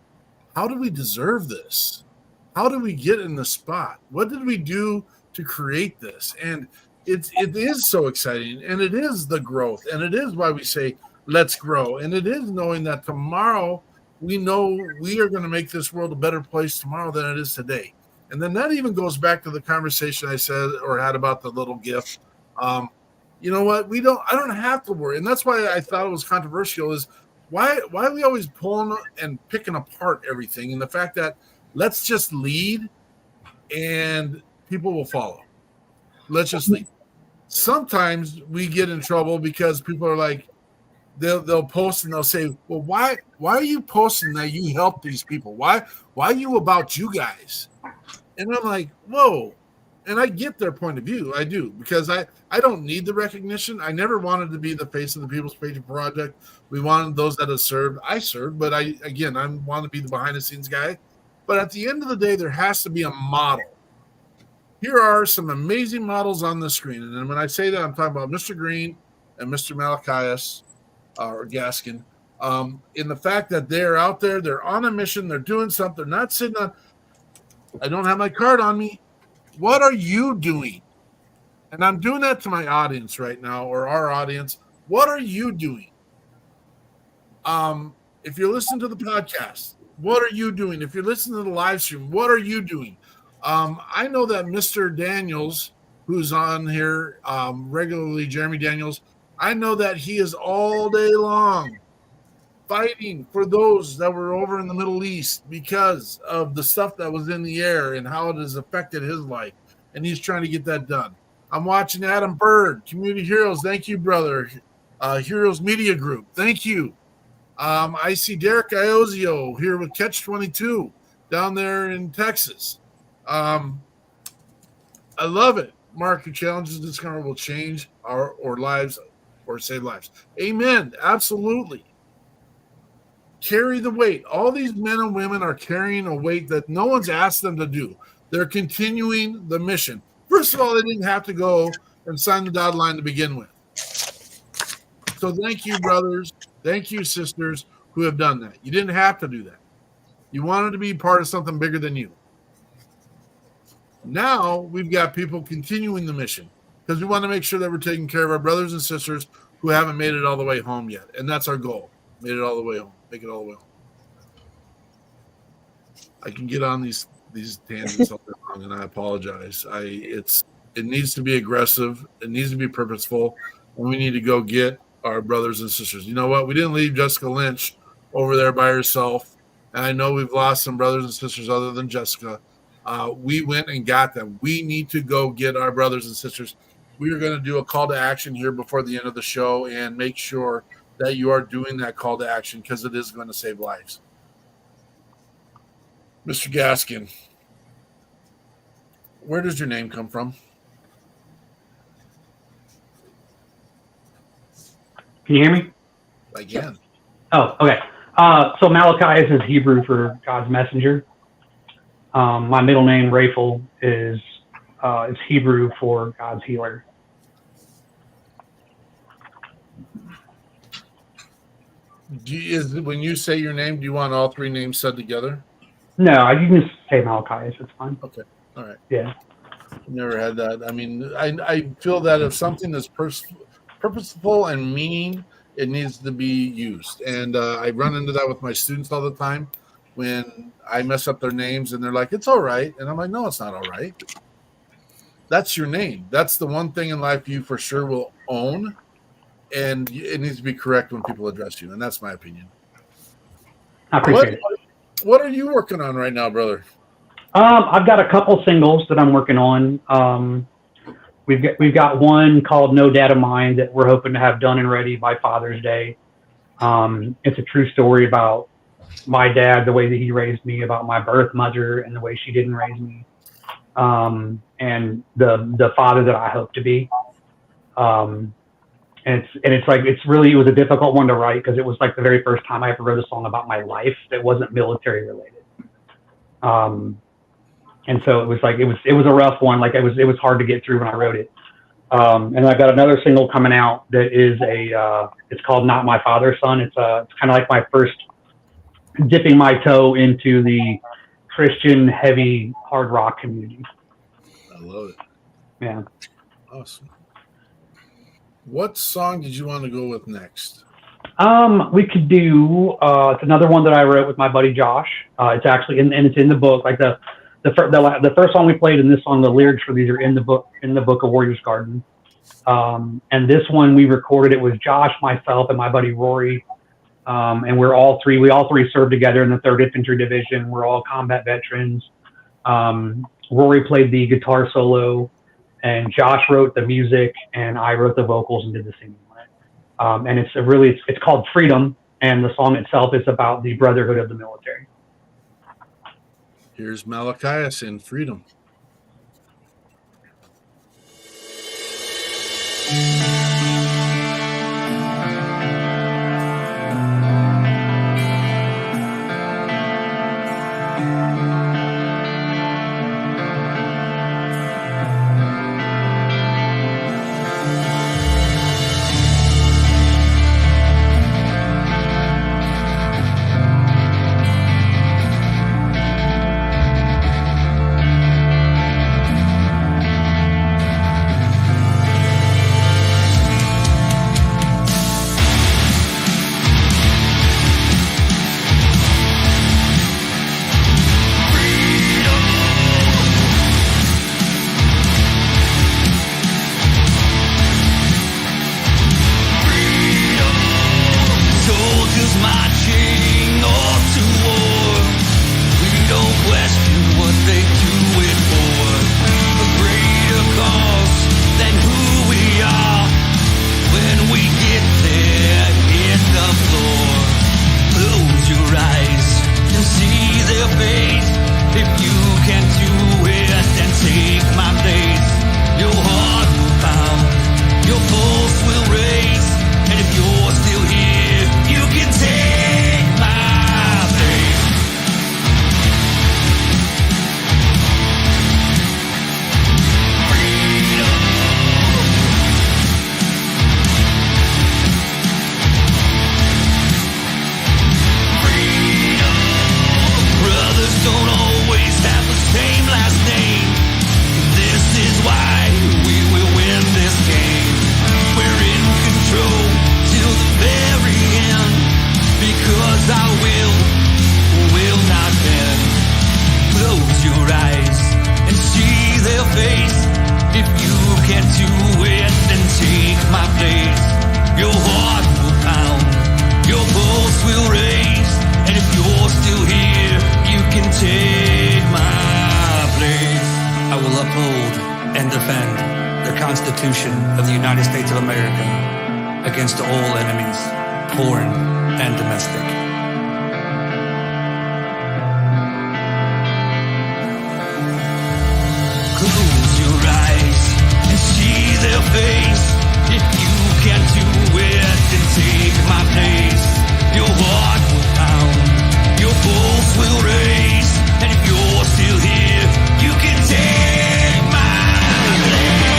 how do we deserve this? How do we get in the spot? What did we do to create this? And it is so exciting, and it is the growth, and it is why we say, let's grow. And it is knowing that tomorrow we know we are going to make this world a better place tomorrow than it is today. And then that even goes back to the conversation I said or had about the little gift. You know what? I don't have to worry. And that's why I thought it was controversial, is why are we always pulling and picking apart everything? And the fact that let's just lead and people will follow. Let's just lead. Sometimes we get in trouble because people are like, they'll post and they'll say, well, why are you posting that you help these people? Why are you about you guys? And I'm like, whoa. And I get their point of view. I do, because I don't need the recognition. I never wanted to be the face of the People's Patriot Project. We wanted those that have served. I served, but I want to be the behind the scenes guy. But at the end of the day, there has to be a model. Here are some amazing models on the screen. And when I say that, I'm talking about Mr. Greene and Mr. Malachias or Gaskin, in the fact that they're out there, they're on a mission, they're doing something, they're not sitting on, I don't have my card on me. What are you doing? And I'm doing that to my audience right now, or our audience. What are you doing? If you're listening to the podcast, what are you doing? If you're listening to the live stream, what are you doing? I know that Mr. Daniels, who's on here regularly, Jeremy Daniels, I know that he is all day long fighting for those that were over in the Middle East because of the stuff that was in the air and how it has affected his life. And he's trying to get that done. I'm watching Adam Bird, Community Heroes. Thank you, brother. Heroes Media Group. Thank you. I see Derek Iozio here with Catch 22 down there in Texas. I love it. Mark, your challenges this summer will change our lives or save lives. Amen. Absolutely. Carry the weight. All these men and women are carrying a weight that no one's asked them to do. They're continuing the mission. First of all, they didn't have to go and sign the dotted line to begin with. So thank you, brothers. Thank you, sisters, who have done that. You didn't have to do that. You wanted to be part of something bigger than you. Now we've got people continuing the mission because we want to make sure that we're taking care of our brothers and sisters who haven't made it all the way home yet. And that's our goal. Made it all the way home. Make it all the way home. I can get on these tangents all day long, and I apologize. It needs to be aggressive. It needs to be purposeful. And we need to go get our brothers and sisters. You know what? We didn't leave Jessica Lynch over there by herself. And I know we've lost some brothers and sisters other than Jessica. We went and got them. We need to go get our brothers and sisters. We are going to do a call to action here before the end of the show and make sure that you are doing that call to action because it is going to save lives. Mr. Gaskin, where does your name come from? Can you hear me? Again. Oh, okay. So Malachi is Hebrew for God's messenger. My middle name, Rafel, is Hebrew for God's healer. When you say your name, do you want all three names said together? No, you can just say Malachi. It's fine. Okay. All right. Yeah. Never had that. I mean, I feel that if something is purposeful and meaning, it needs to be used. And I run into that with my students all the time when I mess up their names and they're like, it's all right. And I'm like, no, it's not all right. That's your name. That's the one thing in life you for sure will own. And it needs to be correct when people address you. And that's my opinion. I appreciate it. What are you working on right now, brother? I've got a couple singles that I'm working on. We've got one called No Dad of Mine that we're hoping to have done and ready by Father's Day. It's a true story about my dad, the way that he raised me, about my birth mother and the way she didn't raise me, and the father that I hope to be. And it was a difficult one to write because it was like the very first time I ever wrote a song about my life that wasn't military related. And so it was a rough one. Like it was hard to get through when I wrote it. And I've got another single coming out that is it's called Not My Father's Son. It's kind of like my first dipping my toe into the Christian heavy hard rock community. I love it. Yeah. Awesome. What song did you want to go with next? We could do it's another one that I wrote with my buddy Josh. It's actually it's in the book. Like the first song we played and this song, the lyrics for these are in the book of Warrior's Garden. And this one we recorded. It was Josh, myself, and my buddy Rory. And we all three served together in the 3rd Infantry Division. We're all combat veterans. Rory played the guitar solo, and Josh wrote the music, and I wrote the vocals and did the singing on it. And it's called Freedom, and the song itself is about the brotherhood of the military. Here's Malachias in Freedom. do it, then take my place. Your heart will pound, your pulse will raise, and if you're still here, you can take my place. I will uphold and defend the Constitution of the United States of America against all enemies, foreign and domestic. Close your eyes and see their face. If you can't do it, then take my place. Your heart will pound, your pulse will raise, and if you're still here, you can take my place.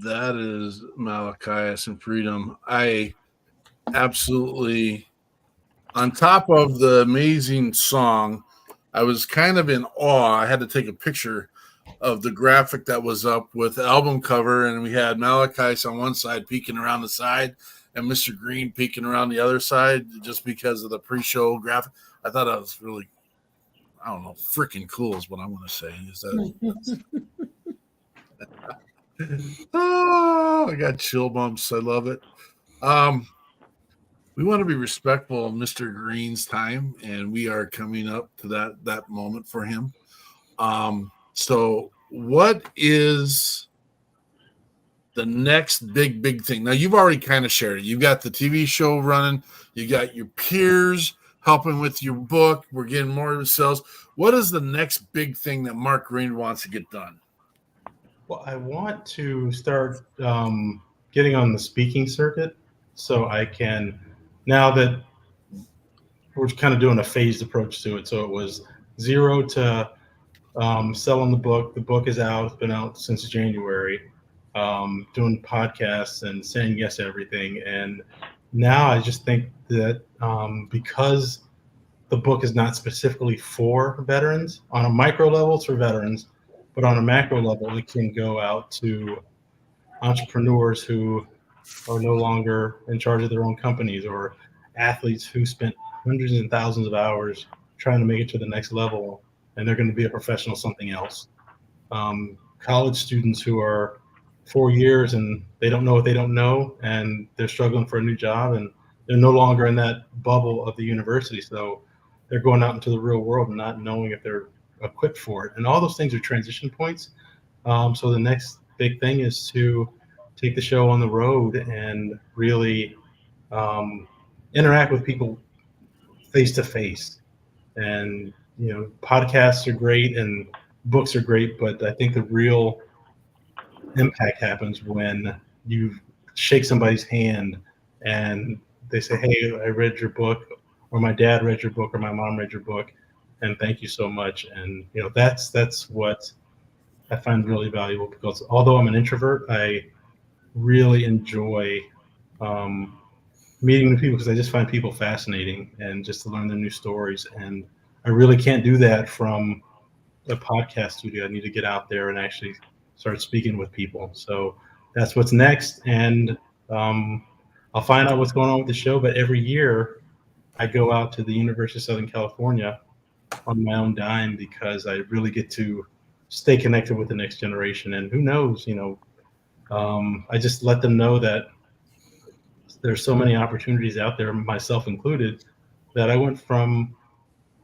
That is Malachias and Freedom. I absolutely, on top of the amazing song, I was kind of in awe. I had to take a picture of the graphic that was up with the album cover, and we had Malachias on one side peeking around the side and Mr. Greene peeking around the other side just because of the pre-show graphic. I thought that was really, I don't know, freaking cool is what I want to say. Is that oh, I got chill bumps. I love it. We want to be respectful of Mr. Greene's time, and we are coming up to that moment for him. So what is the next big thing? Now, you've already kind of shared it. You've got the TV show running. You got your peers helping with your book. We're getting more sales. What is the next big thing that Mark Greene wants to get done? Well, I want to start getting on the speaking circuit so I can, now that we're kind of doing a phased approach to it. So it was 0 to selling the book. The book is out. It's been out since January. Doing podcasts and saying yes to everything. And now I just think that because the book is not specifically for veterans, on a micro level, it's for veterans. But on a macro level, it can go out to entrepreneurs who are no longer in charge of their own companies, or athletes who spent hundreds and thousands of hours trying to make it to the next level, and they're going to be a professional something else. College students who are 4 years and they don't know what they don't know, and they're struggling for a new job, and they're no longer in that bubble of the university. So they're going out into the real world and not knowing if they're equipped for it. And all those things are transition points. So the next big thing is to take the show on the road and really interact with people face to face. And, you know, podcasts are great and books are great, but I think the real impact happens when you shake somebody's hand and they say, hey, I read your book, or my dad read your book, or my mom read your book, and thank you so much. And, you know, that's what I find really valuable, because although I'm an introvert, I really enjoy meeting new people, because I just find people fascinating, and just to learn their new stories. And I really can't do that from a podcast studio. I need to get out there and actually start speaking with people. So that's what's next. And I'll find out what's going on with the show. But every year I go out to the University of Southern California on my own dime, because I really get to stay connected with the next generation. And who knows, I just let them know that there's so many opportunities out there, myself included, that I went from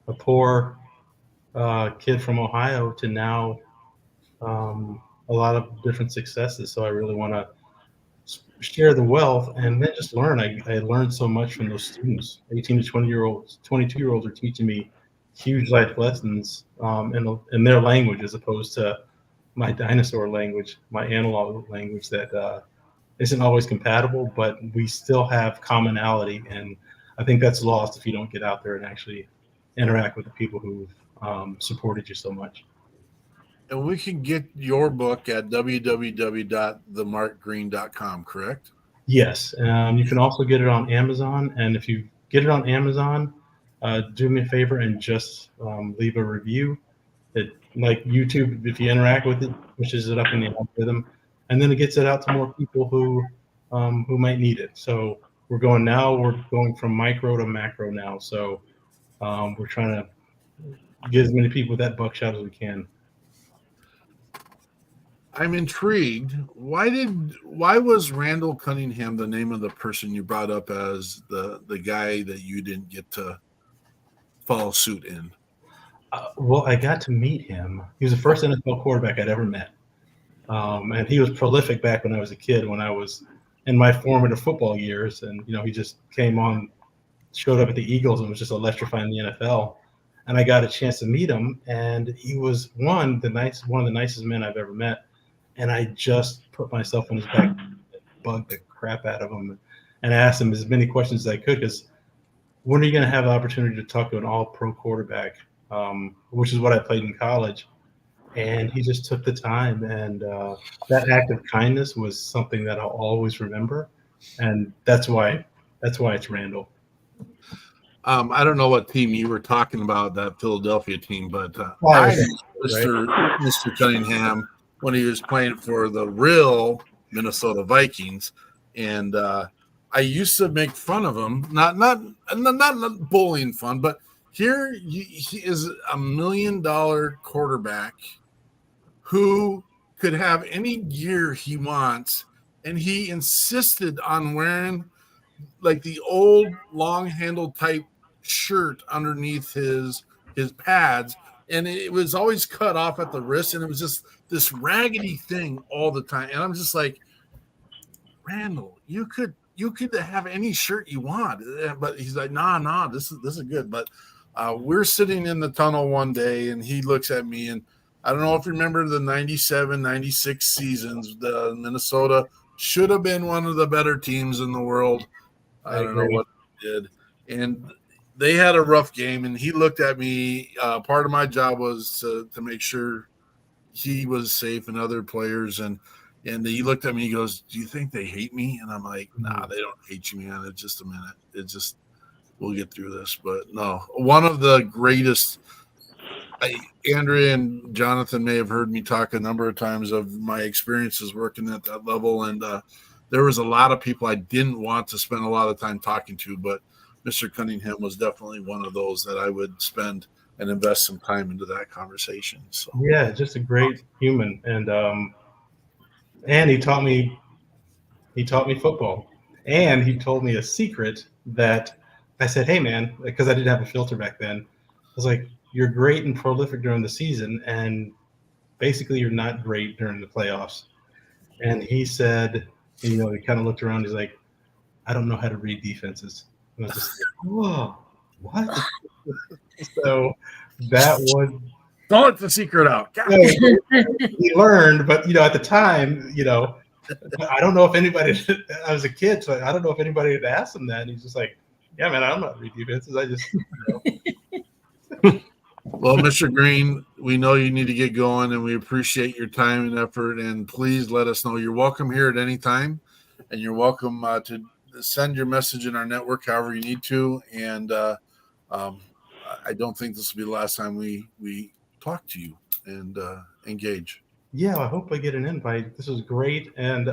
a poor kid from Ohio to now a lot of different successes. So I really want to share the wealth and then just learn. I learned so much from those students. 18 to 20-year-olds, 22-year-olds are teaching me huge life lessons in their language as opposed to my dinosaur language, my analog language that isn't always compatible, but we still have commonality. And I think that's lost if you don't get out there and actually interact with the people who've supported you so much. And we can get your book at www.themarkgreene.com, correct? Yes. You can also get it on Amazon. And if you get it on Amazon, do me a favor and just leave a review. Like YouTube, if you interact with it, pushes it up in the algorithm, and then it gets it out to more people who might need it. So we're going from micro to macro now. So we're trying to get as many people that buckshot as we can. I'm intrigued. Why was Randall Cunningham the name of the person you brought up as the guy that you didn't get to follow suit in? Well, I got to meet him. He was the first NFL quarterback I'd ever met. And he was prolific back when I was a kid, when I was in my formative football years. And, he just showed up at the Eagles and was just electrifying the NFL. And I got a chance to meet him. And he was one of the nicest men I've ever met. And I just put myself on his back, bugged the crap out of him, and asked him as many questions as I could, because when are you going to have the opportunity to talk to an all-pro quarterback, which is what I played in college? And he just took the time, and that act of kindness was something that I'll always remember, and that's why it's Randall. I don't know what team you were talking about, that Philadelphia team, but Mr. Cunningham when he was playing for the real Minnesota Vikings, and I used to make fun of him, not bullying fun, but here he is a $1 million quarterback who could have any gear he wants, and he insisted on wearing like the old long handle type shirt underneath his pads, and it was always cut off at the wrist, and it was just this raggedy thing all the time. And I'm just like, Randall, you could have any shirt you want, but he's like, nah, this is good. But we're sitting in the tunnel one day, and he looks at me, and I don't know if you remember the 97, 96 seasons. The Minnesota should have been one of the better teams in the world. I don't know what they did. And they had a rough game, and he looked at me. Part of my job was to make sure he was safe and other players. And he looked at me, he goes, "Do you think they hate me?" And I'm like, "Nah, they don't hate you, man. It's just a minute. We'll get through this." But no, one of the greatest – Andrea and Jonathan may have heard me talk a number of times of my experiences working at that level, and there was a lot of people I didn't want to spend a lot of time talking to, but Mr. Cunningham was definitely one of those that I would spend and invest some time into that conversation. So yeah, just a great human, and he taught me football, and he told me a secret that I said, "Hey, man," because I didn't have a filter back then. I was like, "You're great and prolific during the season, and basically you're not great during the playoffs." And he said, he kind of looked around. He's like, "I don't know how to read defenses." And I was just like, "Whoa, what?" So that was – don't let the secret out. He learned, but, at the time, I don't know if anybody – I was a kid, so I don't know if anybody had asked him that. And he's just like, "Yeah, man, I don't know how to read defenses. I just Well, Mr. Greene, we know you need to get going, and we appreciate your time and effort. And please let us know. You're welcome here at any time, and you're welcome to send your message in our network however you need to. And I don't think this will be the last time we talk to you and engage. Yeah, I hope I get an invite. This was great, and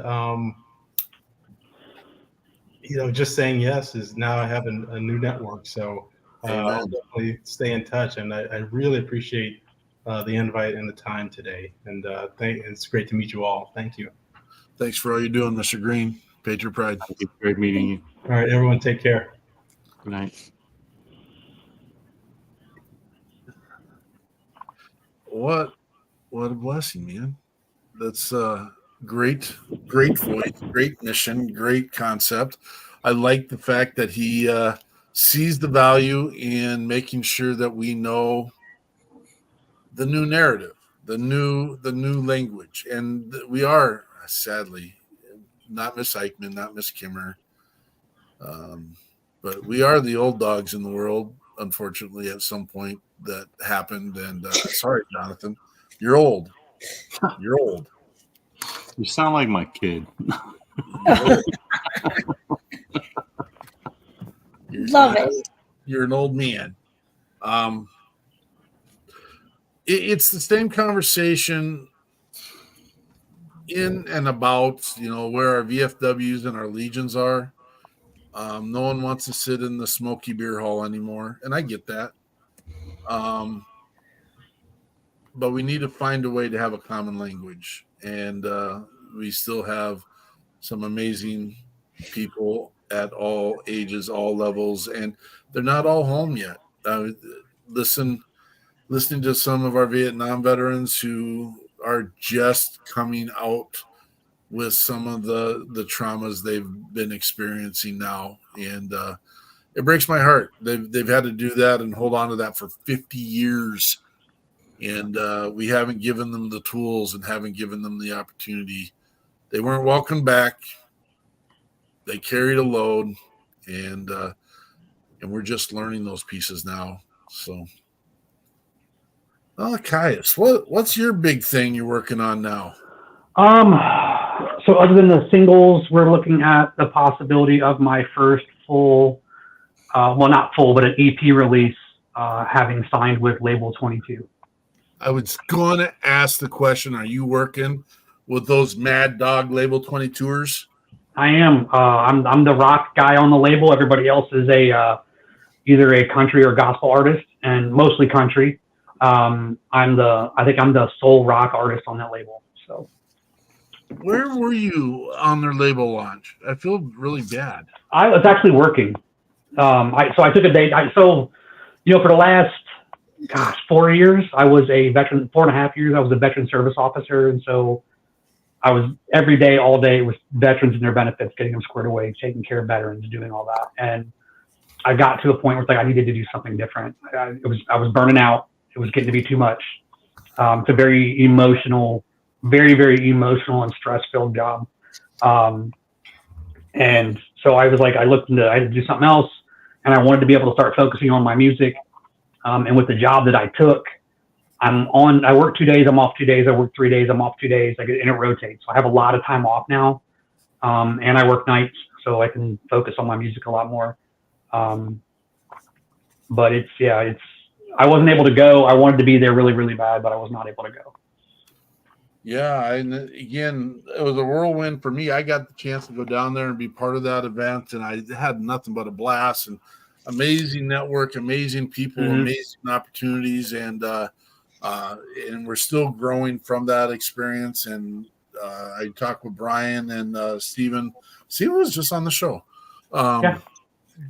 just saying yes is now I have a new network. So I'll definitely stay in touch, and I really appreciate the invite and the time today. And it's great to meet you all. Thank you. Thanks for all you're doing, Mr. Greene. Patriot Pride. It's great meeting you. All right, everyone, take care. Good night. What a blessing, man. That's great voice, great mission, great concept. I like the fact that he sees the value in making sure that we know the new narrative, the new language. And we are, sadly, not Miss Eichmann, not Miss Kimmer, but we are the old dogs in the world, unfortunately, at some point that happened. And sorry, Jonathan, you're old. You're old. You sound like my kid. Love it. You're an old man. It's the same conversation in and about, where our VFWs and our legions are. No one wants to sit in the smoky beer hall anymore, and I get that. But we need to find a way to have a common language, and we still have some amazing people at all ages, all levels, and they're not all home yet. Listening to some of our Vietnam veterans who are just coming out with some of the traumas they've been experiencing now, and it breaks my heart. They've had to do that and hold on to that for 50 years, and we haven't given them the tools and haven't given them the opportunity. They weren't welcomed back. They carried a load, and we're just learning those pieces now. So, Caius, what's your big thing you're working on now? So other than the singles, we're looking at the possibility of my first full, well, not full, but an EP release, having signed with Label 22. I was going to ask the question, are you working with those Mad Dog Label 22ers? I am. I'm the rock guy on the label. Everybody else is either a country or gospel artist, and mostly country. I think I'm the sole rock artist on that label. So, where were you on their label launch? I feel really bad. I was actually working. I took a day. For the last 4 years, I was a veteran. 4.5 years, I was a veteran service officer, and so I was every day, all day with veterans and their benefits, getting them squared away, taking care of veterans, doing all that. And I got to a point where it's like I needed to do something different. I was burning out. It was getting to be too much. It's a very emotional, very, very emotional and stress-filled job. And so I was like, I had to do something else, and I wanted to be able to start focusing on my music. And with the job that I took, I work 2 days, I'm off 2 days. I work 3 days, I'm off 2 days. And it rotates. So I have a lot of time off now. And I work nights, so I can focus on my music a lot more. But I wasn't able to go. I wanted to be there really, really bad, but I was not able to go. Yeah, and again, it was a whirlwind for me. I got the chance to go down there and be part of that event, and I had nothing but a blast and amazing network, amazing people, amazing opportunities, and we're still growing from that experience. And I talked with Brian and Steven. Steven was just on the show.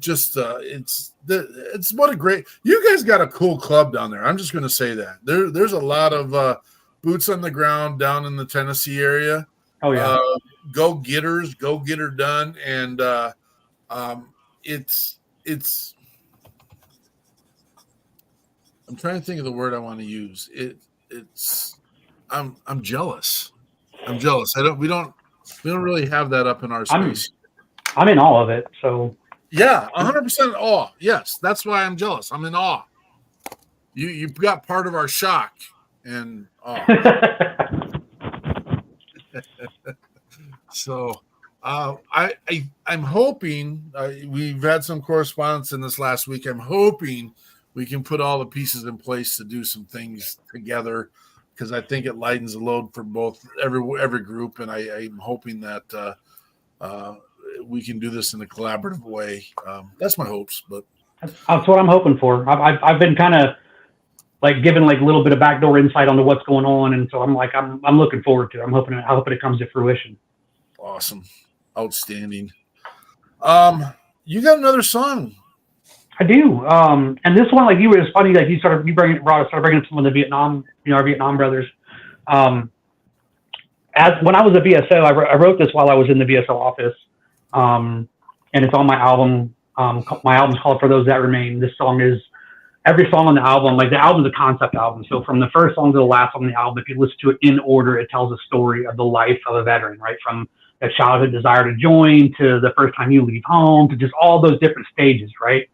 It's what a great, you guys got a cool club down there. I'm just going to say that there's a lot of boots on the ground down in the Tennessee area. Oh yeah. Go getters, go get her done. And it's I'm trying to think of the word I want to use. I'm jealous. I'm jealous. We don't really have that up in our space. I'm in awe of it. So yeah, 100% awe. Yes, that's why I'm jealous. I'm in awe. You've got part of our shock and awe. So I'm hoping we've had some correspondence in this last week. I'm hoping we can put all the pieces in place to do some things together, because I think it lightens the load for both every group, and I'm hoping that we can do this in a collaborative way. That's my hopes, but that's what I'm hoping for. I've been kind of like giving like a little bit of backdoor insight onto what's going on. And so I'm like, I'm looking forward to it. I'm hoping it comes to fruition. Awesome. Outstanding. You got another song. I do. And this one, like you were, it's funny that you started bringing up some of the Vietnam, our Vietnam brothers. When I was a VSO, I wrote this while I was in the VSO office. And it's on my album. My album's called For Those That Remain. This song is, every song on the album, like the album's a concept album. So from the first song to the last song on the album, if you listen to it in order, it tells a story of the life of a veteran, right? From a childhood desire to join to the first time you leave home to just all those different stages, right?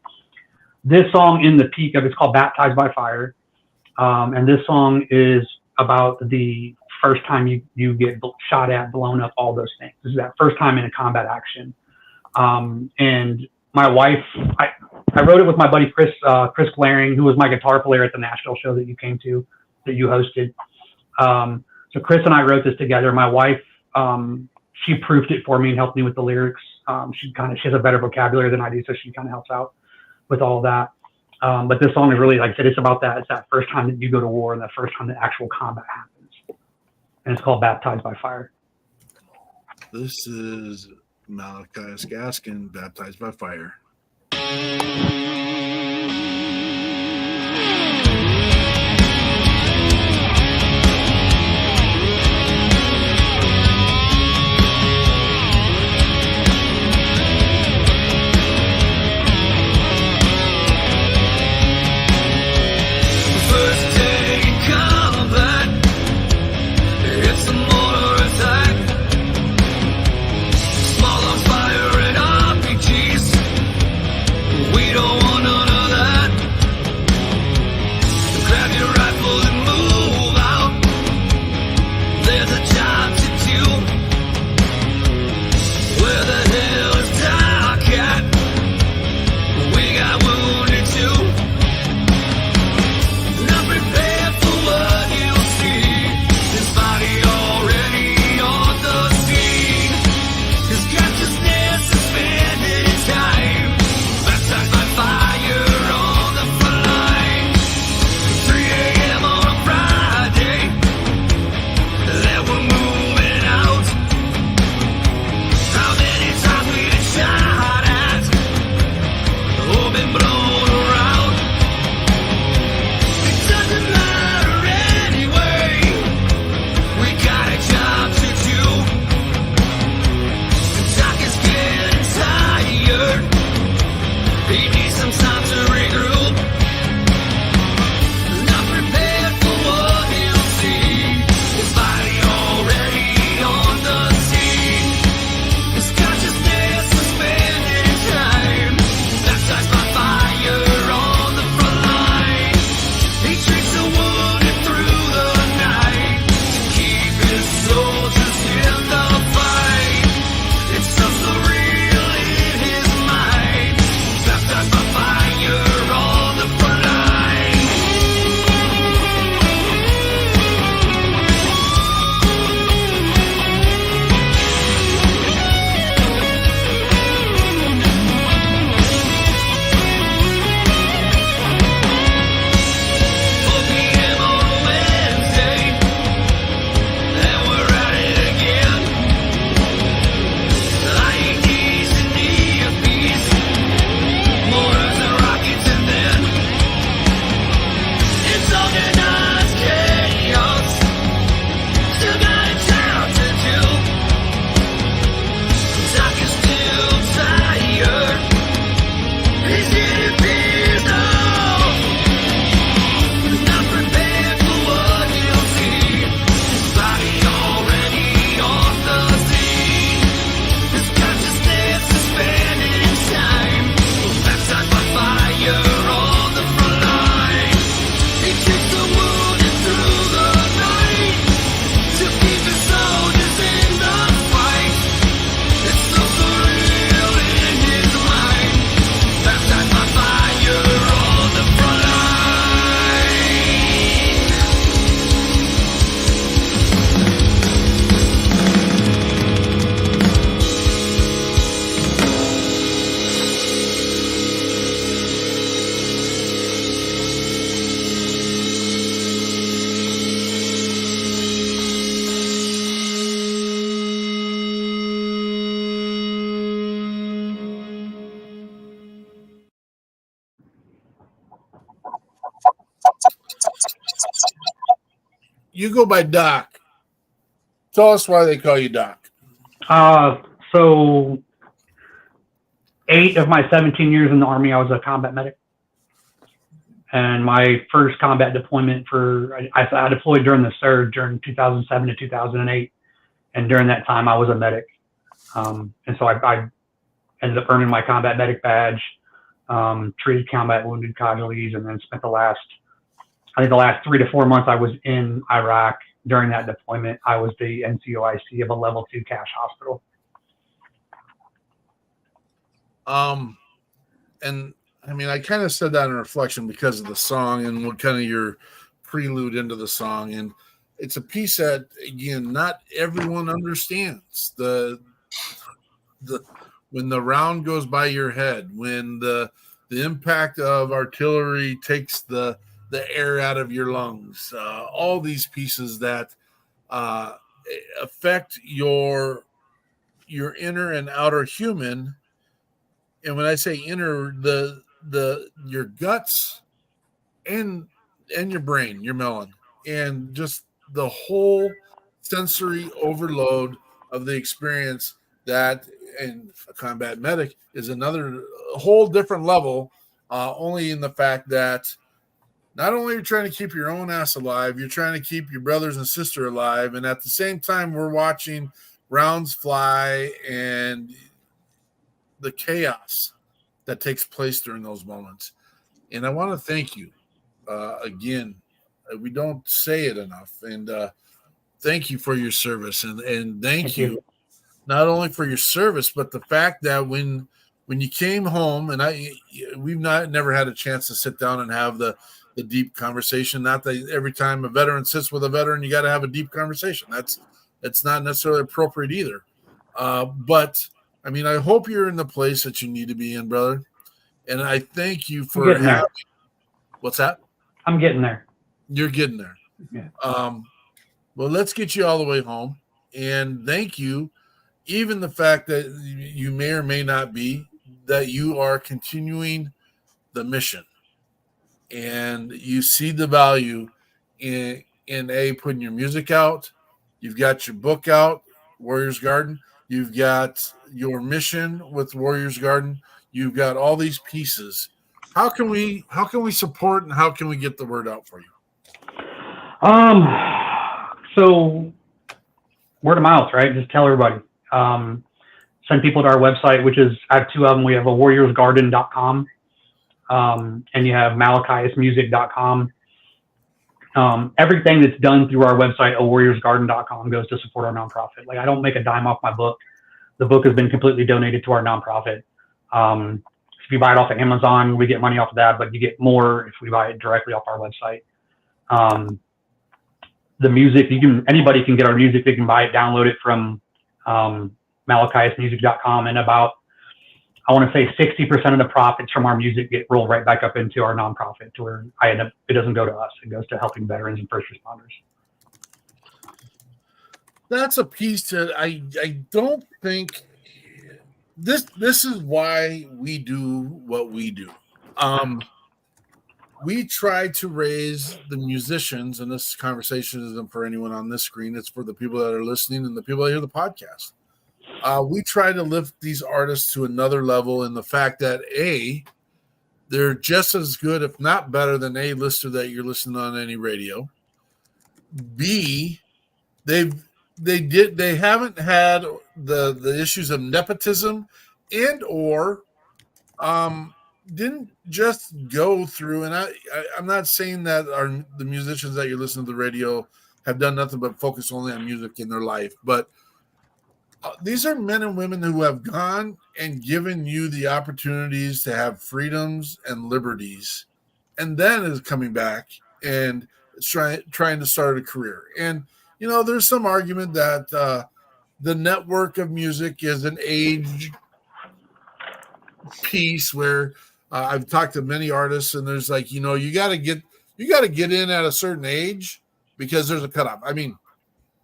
This song in the peak of it's called Baptized by Fire. And this song is about the first time you get shot at, blown up, all those things. This is that first time in a combat action. And my wife, I wrote it with my buddy Chris Glaring, who was my guitar player at the Nashville show that you came to, that you hosted. So Chris and I wrote this together. My wife, she proofed it for me and helped me with the lyrics. She has a better vocabulary than I do, so she kind of helps out with all of that. But this song is really, like I said, it's about that. It's that first time that you go to war and that first time that actual combat happens. And it's called Baptized by Fire. This is Malachias Gaskin, Baptized by Fire. First day in combat, it's a mortar attack. Small on fire and RPGs. We don't you go by Doc. Tell us why they call you Doc. So 8 of my 17 years in the Army, I was a combat medic. And my first combat deployment I deployed during the surge during 2007 to 2008. And during that time, I was a medic. And so I ended up earning my combat medic badge, treated combat wounded casualties, and then spent the last 3 to 4 months I was in Iraq. During that deployment, I was the NCOIC of a level 2 cash hospital. And I mean, I kind of said that in reflection because of the song and what kind of your prelude into the song. And it's a piece that, again, not everyone understands. The when the round goes by your head, when the impact of artillery takes the air out of your lungs, all these pieces that affect your inner and outer human. And when I say inner, your guts and your brain, your melon, and just the whole sensory overload of the experience that, and a combat medic is another whole different level, only in the fact that not only are you trying to keep your own ass alive, you're trying to keep your brothers and sister alive. And at the same time, we're watching rounds fly and the chaos that takes place during those moments. And I want to thank you again. We don't say it enough. And thank you for your service. And thank you not only for your service, but the fact that when you came home, and we've never had a chance to sit down and have the deep conversation. Not that every time a veteran sits with a veteran, you got to have a deep conversation. That's not necessarily appropriate either. But I mean, I hope you're in the place that you need to be in, brother. And I thank you for having. What's that? I'm getting there. You're getting there. Yeah. Well, let's get you all the way home. And thank you. Even the fact that you may or may not be, that you are continuing the mission. And you see the value in putting your music out. You've got your book out, Warriors Garden. You've got your mission with Warriors Garden. You've got all these pieces. How can we support and how can we get the word out for you? So word of mouth, right? Just tell everybody. Send people to our website, which is, I have 2 of them. We have a warriorsgarden.com, and you have malachiasmusic.com. Everything that's done through our website, warriorsgarden.com, goes to support our nonprofit. Like, I don't make a dime off my book. The book has been completely donated to our nonprofit. If you buy it off of Amazon, we get money off of that, but you get more if we buy it directly off our website. The music, anybody can get our music. They can buy it, download it from malachiasmusic.com, and about, I want to say 60% of the profits from our music get rolled right back up into our nonprofit, to where it doesn't go to us. It goes to helping veterans and first responders. That's a piece that I don't think this is why we do what we do. We try to raise the musicians, and this conversation isn't for anyone on this screen. It's for the people that are listening and the people that hear the podcast. We try to lift these artists to another level in the fact that A, they're just as good, if not better, than a listener that you're listening on any radio. B, they haven't had the issues of nepotism and or didn't just go through, and I'm not saying that the musicians that you're listening to the radio have done nothing but focus only on music in their life, but these are men and women who have gone and given you the opportunities to have freedoms and liberties, and then is coming back and trying to start a career. And you know, there's some argument that the network of music is an age piece where I've talked to many artists, and there's like, you know, you got to get in at a certain age because there's a cutoff. I mean,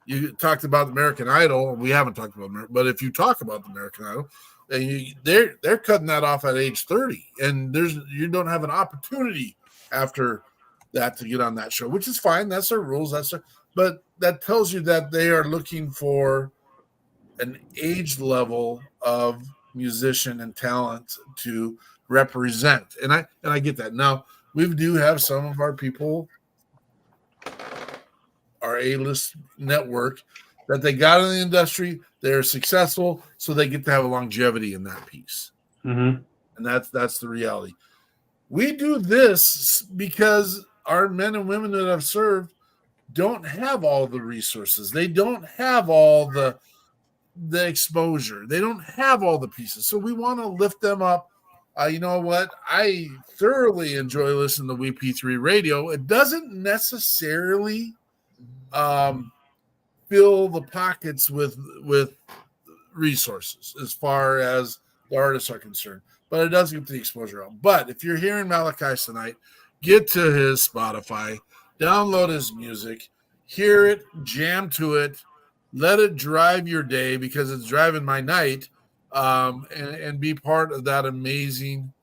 you talked about American Idol. We haven't talked about American, but if you talk about the American Idol, then they're cutting that off at age 30, and you don't have an opportunity after that to get on that show, which is fine. That's their rules. but that tells you that they are looking for an age level of musician and talent to represent. And I get that. Now, we do have some of our people, our A-list network, that they got in the industry, they're successful, so they get to have a longevity in that piece. Mm-hmm. And that's the reality. We do this because our men and women that have served don't have all the resources. They don't have all the exposure. They don't have all the pieces. So we want to lift them up. You know what? I thoroughly enjoy listening to WP3 radio. It doesn't necessarily fill the pockets with resources as far as the artists are concerned, but it does get the exposure out. But if you're hearing Malachi tonight, get to his Spotify, download his music, hear it, jam to it, let it drive your day because it's driving my night, and be part of that amazing,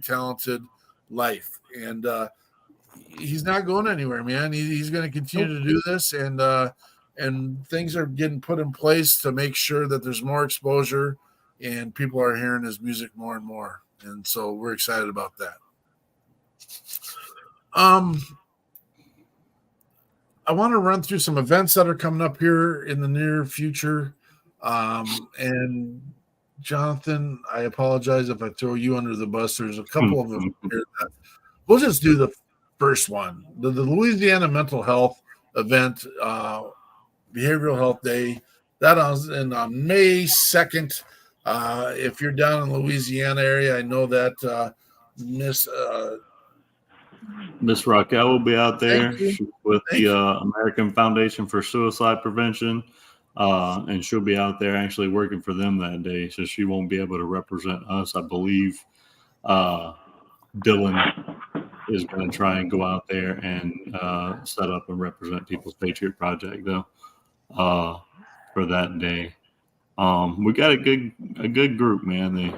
talented life. And he's not going anywhere, man. He's going to continue to do this, and things are getting put in place to make sure that there's more exposure and people are hearing his music more and more. And so we're excited about that. I want to run through some events that are coming up here in the near future. And Jonathan, I apologize if I throw you under the bus. There's a couple of them here that we'll just do the first one. The Louisiana Mental Health event, Behavioral Health Day. That is on May 2nd. If you're down in the Louisiana area, I know that Miss Raquel will be out there with the American Foundation for Suicide Prevention, and she'll be out there actually working for them that day, so she won't be able to represent us. I believe Dylan is going to try and go out there and set up and represent People's Patriot Project, though, for that day. We got a good group, man. They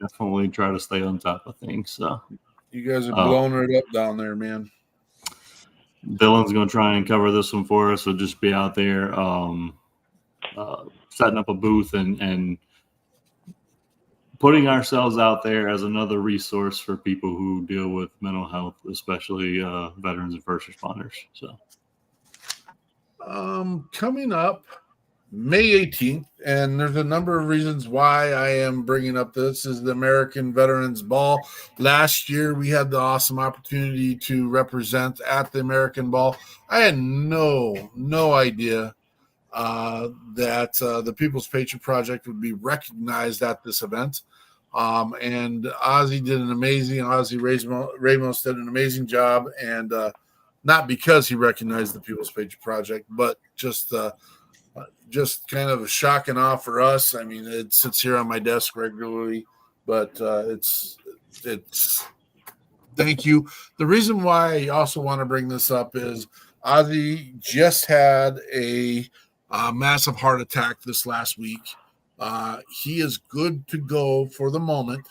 definitely try to stay on top of things. So you guys are blowing it up down there, man. Dylan's going to try and cover this one for us. So just be out there setting up a booth and putting ourselves out there as another resource for people who deal with mental health, especially veterans and first responders. So coming up May 18th, and there's a number of reasons why I am bringing up this, is the American Veterans Ball. Last year, we had the awesome opportunity to represent at the American Ball. I had no idea that the People's Patriot Project would be recognized at this event. And Ozzy Ramos did an amazing job, and not because he recognized the People's Patriot Project, but just kind of a shock and awe for us. I mean, it sits here on my desk regularly, but it's thank you. The reason why I also want to bring this up is Ozzy just had a massive heart attack this last week. He is good to go for the moment,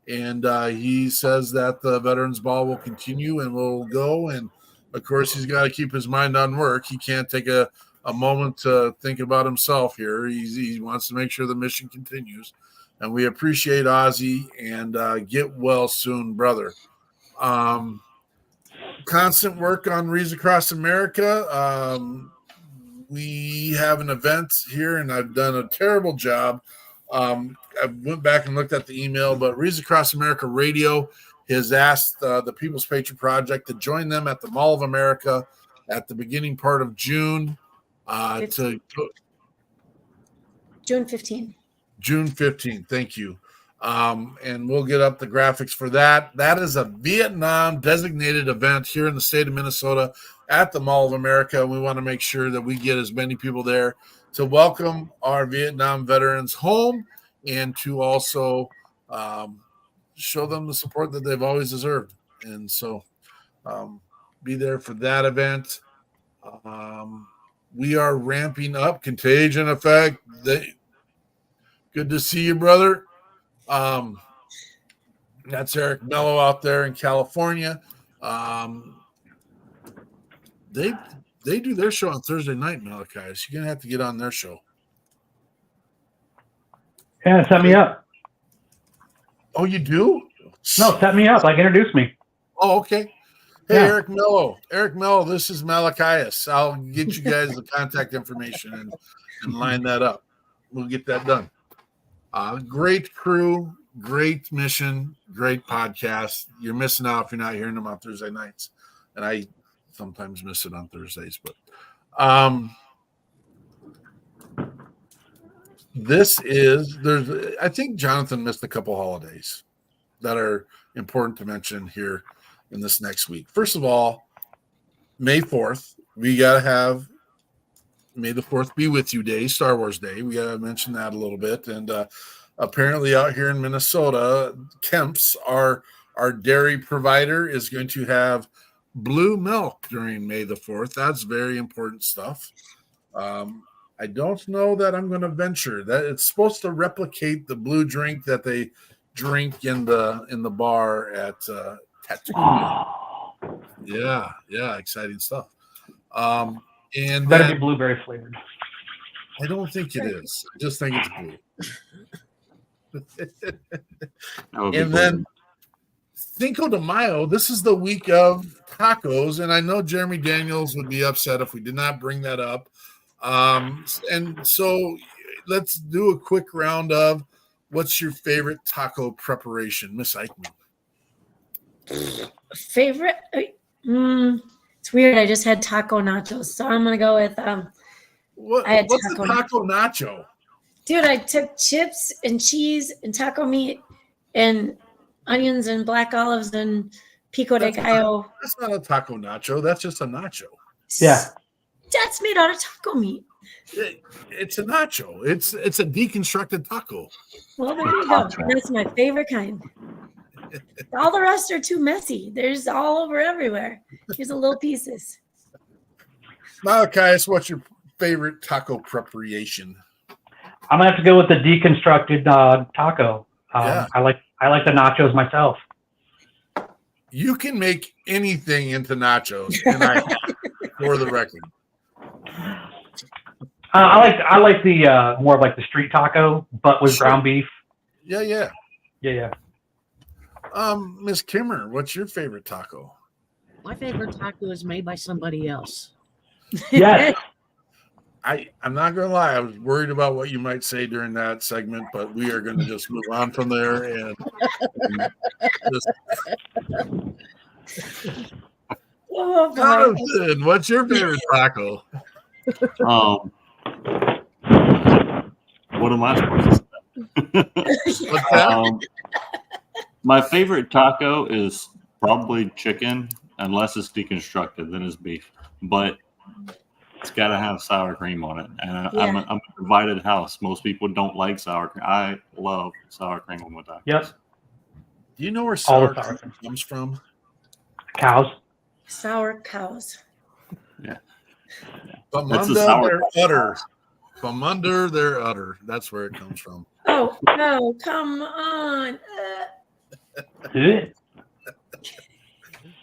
and he says that the Veterans Ball will continue and will go. And of course, he's got to keep his mind on work. He can't take a moment to think about himself here. He wants to make sure the mission continues, and we appreciate Ozzy, and get well soon, brother. Constant work on Reads Across America. We have an event here, and I've done a terrible job. I went back and looked at the email, but Reads Across America Radio has asked the People's Patriot Project to join them at the Mall of America at the beginning part of June. June 15th. June 15th. Thank you. And we'll get up the graphics for that. That is a Vietnam designated event here in the state of Minnesota at the Mall of America. We want to make sure that we get as many people there to welcome our Vietnam veterans home and to also show them the support that they've always deserved. And so be there for that event. We are ramping up Contagion Effect. Good to see you, brother. That's Eric Mello out there in California. They They do their show on Thursday night, Malachi. So you're gonna have to get on their show. Yeah, set me up. Oh, you do? No, set me up. Like, introduce me. Oh, okay. Hey, Yeah. Eric Mello. Eric Mello, this is Malachias. I'll get you guys the contact information and line that up. We'll get that done. Great crew, great mission, great podcast. You're missing out if you're not hearing them on Thursday nights. And I sometimes miss it on Thursdays. But I think Jonathan missed a couple holidays that are important to mention here in this next week. First of all, May 4th, we got to have May the 4th be with you day, Star Wars Day. We got to mention that a little bit. And apparently out here in Minnesota, Kemp's, our dairy provider, is going to have blue milk during May the 4th. That's very important stuff. I don't know that I'm going to venture that it's supposed to replicate the blue drink that they drink in the bar at Tattoo. Yeah, exciting stuff. And better be blueberry flavored. I don't think it is. I just think it's blue. And then Cinco de Mayo, this is the week of tacos, and I know Jeremy Daniels would be upset if we did not bring that up. And so let's do a quick round of what's your favorite taco preparation, Miss Eichmann? Favorite? It's weird. I just had taco nachos, so I'm gonna go with what's a taco nacho? Dude, I took chips and cheese and taco meat and onions and black olives and pico de gallo. That's not a taco nacho. That's just a nacho. Yeah. That's made out of taco meat. It's a nacho. It's a deconstructed taco. Well, there you go. That's my favorite kind. All the rest are too messy. There's all over everywhere. Here's the little pieces. Malachias, what's your favorite taco preparation? I'm gonna have to go with the deconstructed taco. Yeah. I like the nachos myself. You can make anything into nachos, and for the record. I like the more of like the street taco, but with ground beef. Yeah. Miss Kimmer, what's your favorite taco? My favorite taco is made by somebody else. Yes. I'm not gonna lie, I was worried about what you might say during that segment, but we are gonna just move on from there and just Jonathan, what's your favorite taco? What am I supposed to say? What's that? My favorite taco is probably chicken, unless it's deconstructed, then it's beef. But it's got to have sour cream on it. And I'm a divided house. Most people don't like sour cream. I love sour cream on my tacos. Yep. Do you know where sour cream comes from? Cows. Sour cows. Yeah. From under their udder. From under their udder. That's where it comes from. Oh, no, come on.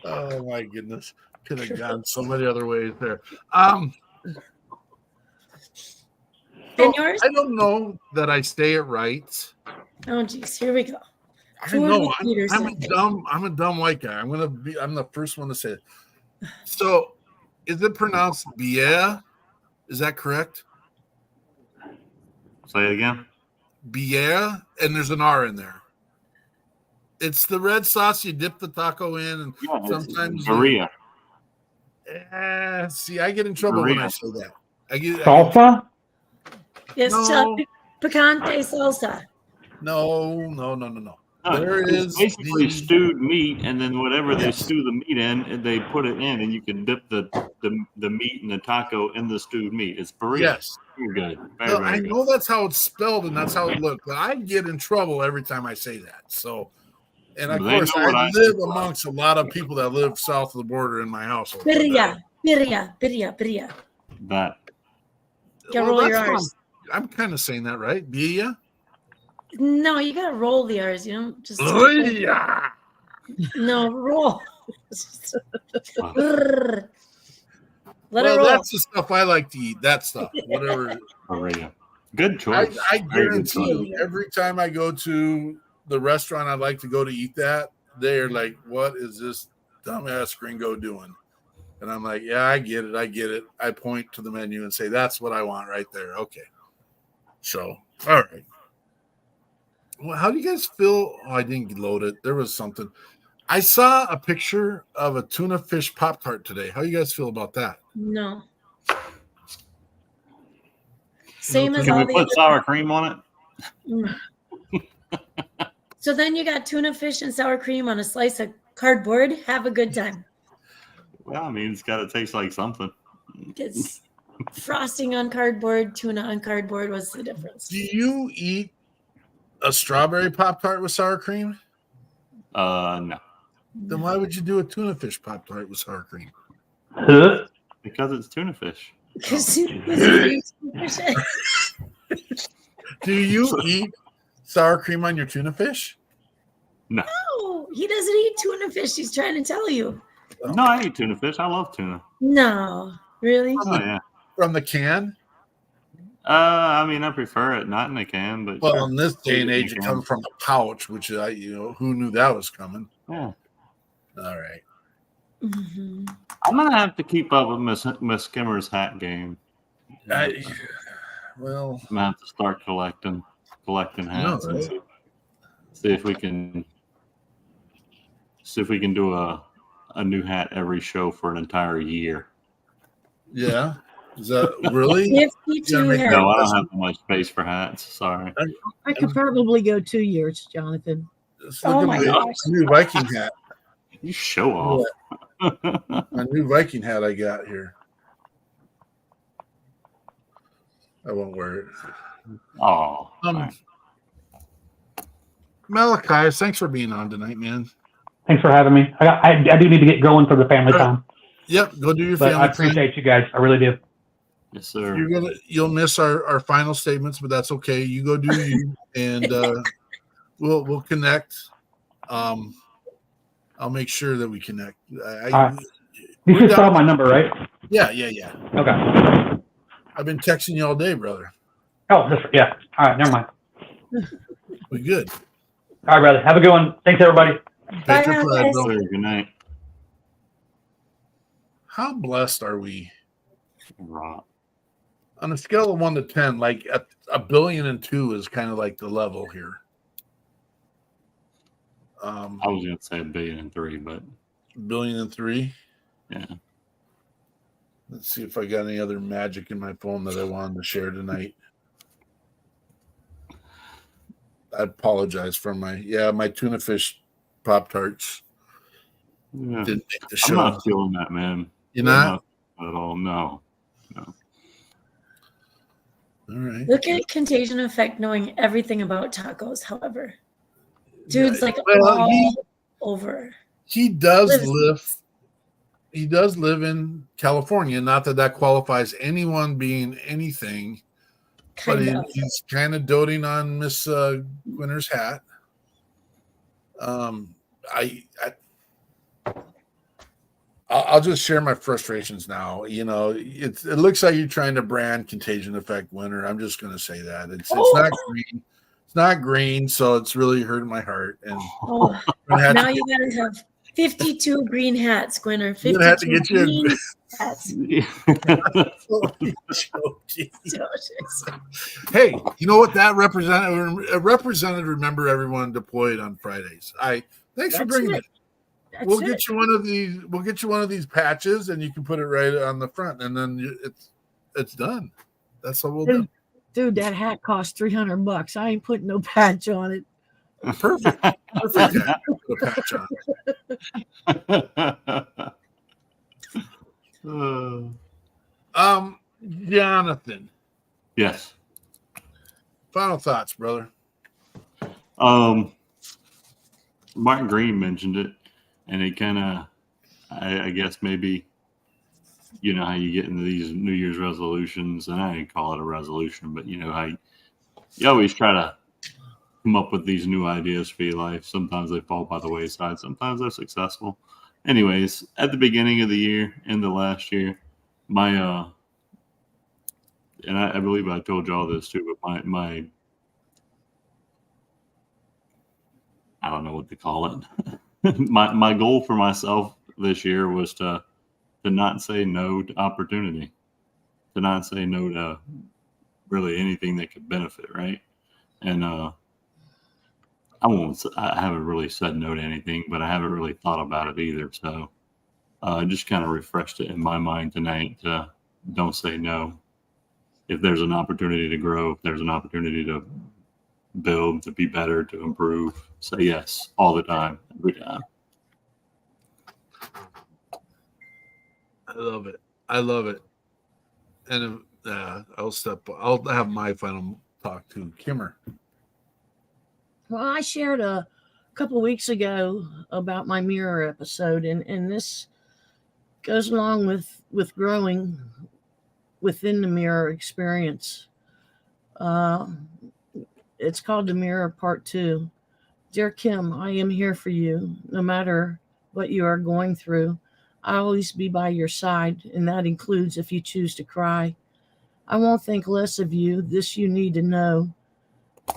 Oh my goodness. Could have gone so many other ways there. And yours? I don't know that I stay it right. Oh geez, here we go. I know I'm a dumb white guy. I'm the first one to say it. So is it pronounced bière? Is that correct? Say it again. Bière, and there's an R in there. It's the red sauce you dip the taco in, and sometimes Maria. See, I get in trouble when I say that. Salsa? Yes, No. picante salsa. No. No, There it's is basically stewed meat, and then whatever they stew the meat in, and they put it in, and you can dip the meat and the taco in the stewed meat. It's burrito. Yes. Very good. No, Very I good. know that's how it's spelled and that's how it looks, but I get in trouble every time I say that. So, and of They course, know what I I live say. amongst a lot of people that live south of the border in my household. Birria. That. Gotta roll your that's what R's. I'm kind of saying that, right? Birria? No, you gotta roll the R's. You don't just Birria. no roll. Brr. Let well, it roll. that's the stuff I like to eat. That stuff, whatever. Oh, yeah. Good stuff. I like to eat that stuff. Oh, yeah. Good I choice. Very good choice. guarantee every time I go to the restaurant I'd like to go to eat that, they're like, what is this dumbass gringo doing? And I'm like, yeah, I get it. I point to the menu and say, that's what I want right there. Okay. So, all right. Well, how do you guys feel? Oh, I didn't load it. There was something. I saw a picture of a tuna fish Pop-Tart today. How you guys feel about that? No. Same as Can all we the put other. sour cream on Mm. So then you got tuna fish and sour cream on a slice of cardboard. Have a good time. Well, I mean, it's got to taste like something. It's frosting on cardboard, tuna on cardboard. What's the difference? Do you eat a strawberry Pop-Tart with sour cream? No. Then why would you do a tuna fish Pop-Tart with sour cream? Because it's tuna fish. Do you eat sour cream on your tuna fish? No. No, he doesn't eat tuna fish. He's trying to tell you. No, I eat tuna fish. I love tuna. No, really? Oh, yeah. From the can? I mean, I prefer it not in a can, but Well, sure. in this day and age, it You comes from a pouch, which who knew that was coming? Yeah. All right. Mm-hmm. I'm gonna have to keep up with Miss Skimmer's hat game. Well, I'm gonna have to start collecting hats and right? see if we can do a new hat every show for an entire year. Yeah. Is that really? 52 make- hats. No, I don't have much space for hats. Sorry. I could probably go 2 years, Jonathan. Let's Oh look my at my gosh. new Viking hat. You show off. My new Viking hat I got here. I won't wear it. Oh. Malachi, thanks for being on tonight, man. Thanks for having me. I do need to get going for the family time. Yep, go do your But family I appreciate you guys. I really do. Yes, sir. You'll miss our final statements, but that's okay. You go do you, and we'll connect. I'll make sure that we connect. All right. You should spell my number, right? Yeah. Okay. I've been texting you all day, brother. Oh, yeah. All right. Never mind. We good. All right, brother. Have a good one. Thanks, everybody. Bye, Patriot pride, guys. bro. Sir, good night. How blessed are we? Right. On a scale of 1 to 10, like a billion and two is kind of like the level here. I was gonna say 1.3 billion, but billion and three. yeah. Let's see if I got any other magic in my phone that I wanted to share tonight. I apologize for my tuna fish Pop-Tarts. Yeah. Didn't make the I'm show. not feeling that, man. You're not? At all. No. All right. Look at contagion effect knowing everything about tacos, however. Dude's like Well, all over. He does Lives- live. He does live in California. Not that qualifies anyone being anything, but Kind of. he's kind of doting on Miss Winter's hat. I'll just share my frustrations now. You know, it looks like you're trying to brand contagion effect winner. I'm just going to say that it's not green. It's not green, so it's really hurting my heart. And Oh, now you gotta have 52 green hats, Gwynner. 52 you're gonna have to get you. green hats. Hey, you know what that represented? Remember, everyone deployed on Fridays. Thanks for That's bringing it. it. That's We'll it. get you one of these. We'll get you one of these patches, and you can put it right on the front, and then it's done. That's what we'll do. Dude, that hat cost $300. I ain't putting no patch on it. Perfect. Perfect. hat. Put a patch on it. Jonathan. Yes. Final thoughts, brother. Martin Greene mentioned it, and it kind of, I guess maybe, you know how you get into these New Year's resolutions, and I didn't call it a resolution, but you know how you always try to come up with these new ideas for your life. Sometimes they fall by the wayside. Sometimes they're successful. Anyways, at the beginning of the year, in the last year, and I believe I told y'all this too, but my I don't know what to call it. my goal for myself this year was to not say no to opportunity, to not say no to really anything that could benefit, right? And I haven't really said no to anything, but I haven't really thought about it either. So I just kind of refreshed it in my mind tonight. Don't say no. If there's an opportunity to grow, if there's an opportunity to build, to be better, to improve, say yes all the time, every time. I love it. I love it. And I'll have my final talk to Kimmer. Well, I shared a couple weeks ago about my mirror episode, and this goes along with growing within the mirror experience. It's called The Mirror Part 2. Dear Kim, I am here for you, no matter what you are going through. I'll always be by your side, and that includes if you choose to cry. I won't think less of you. This you need to know.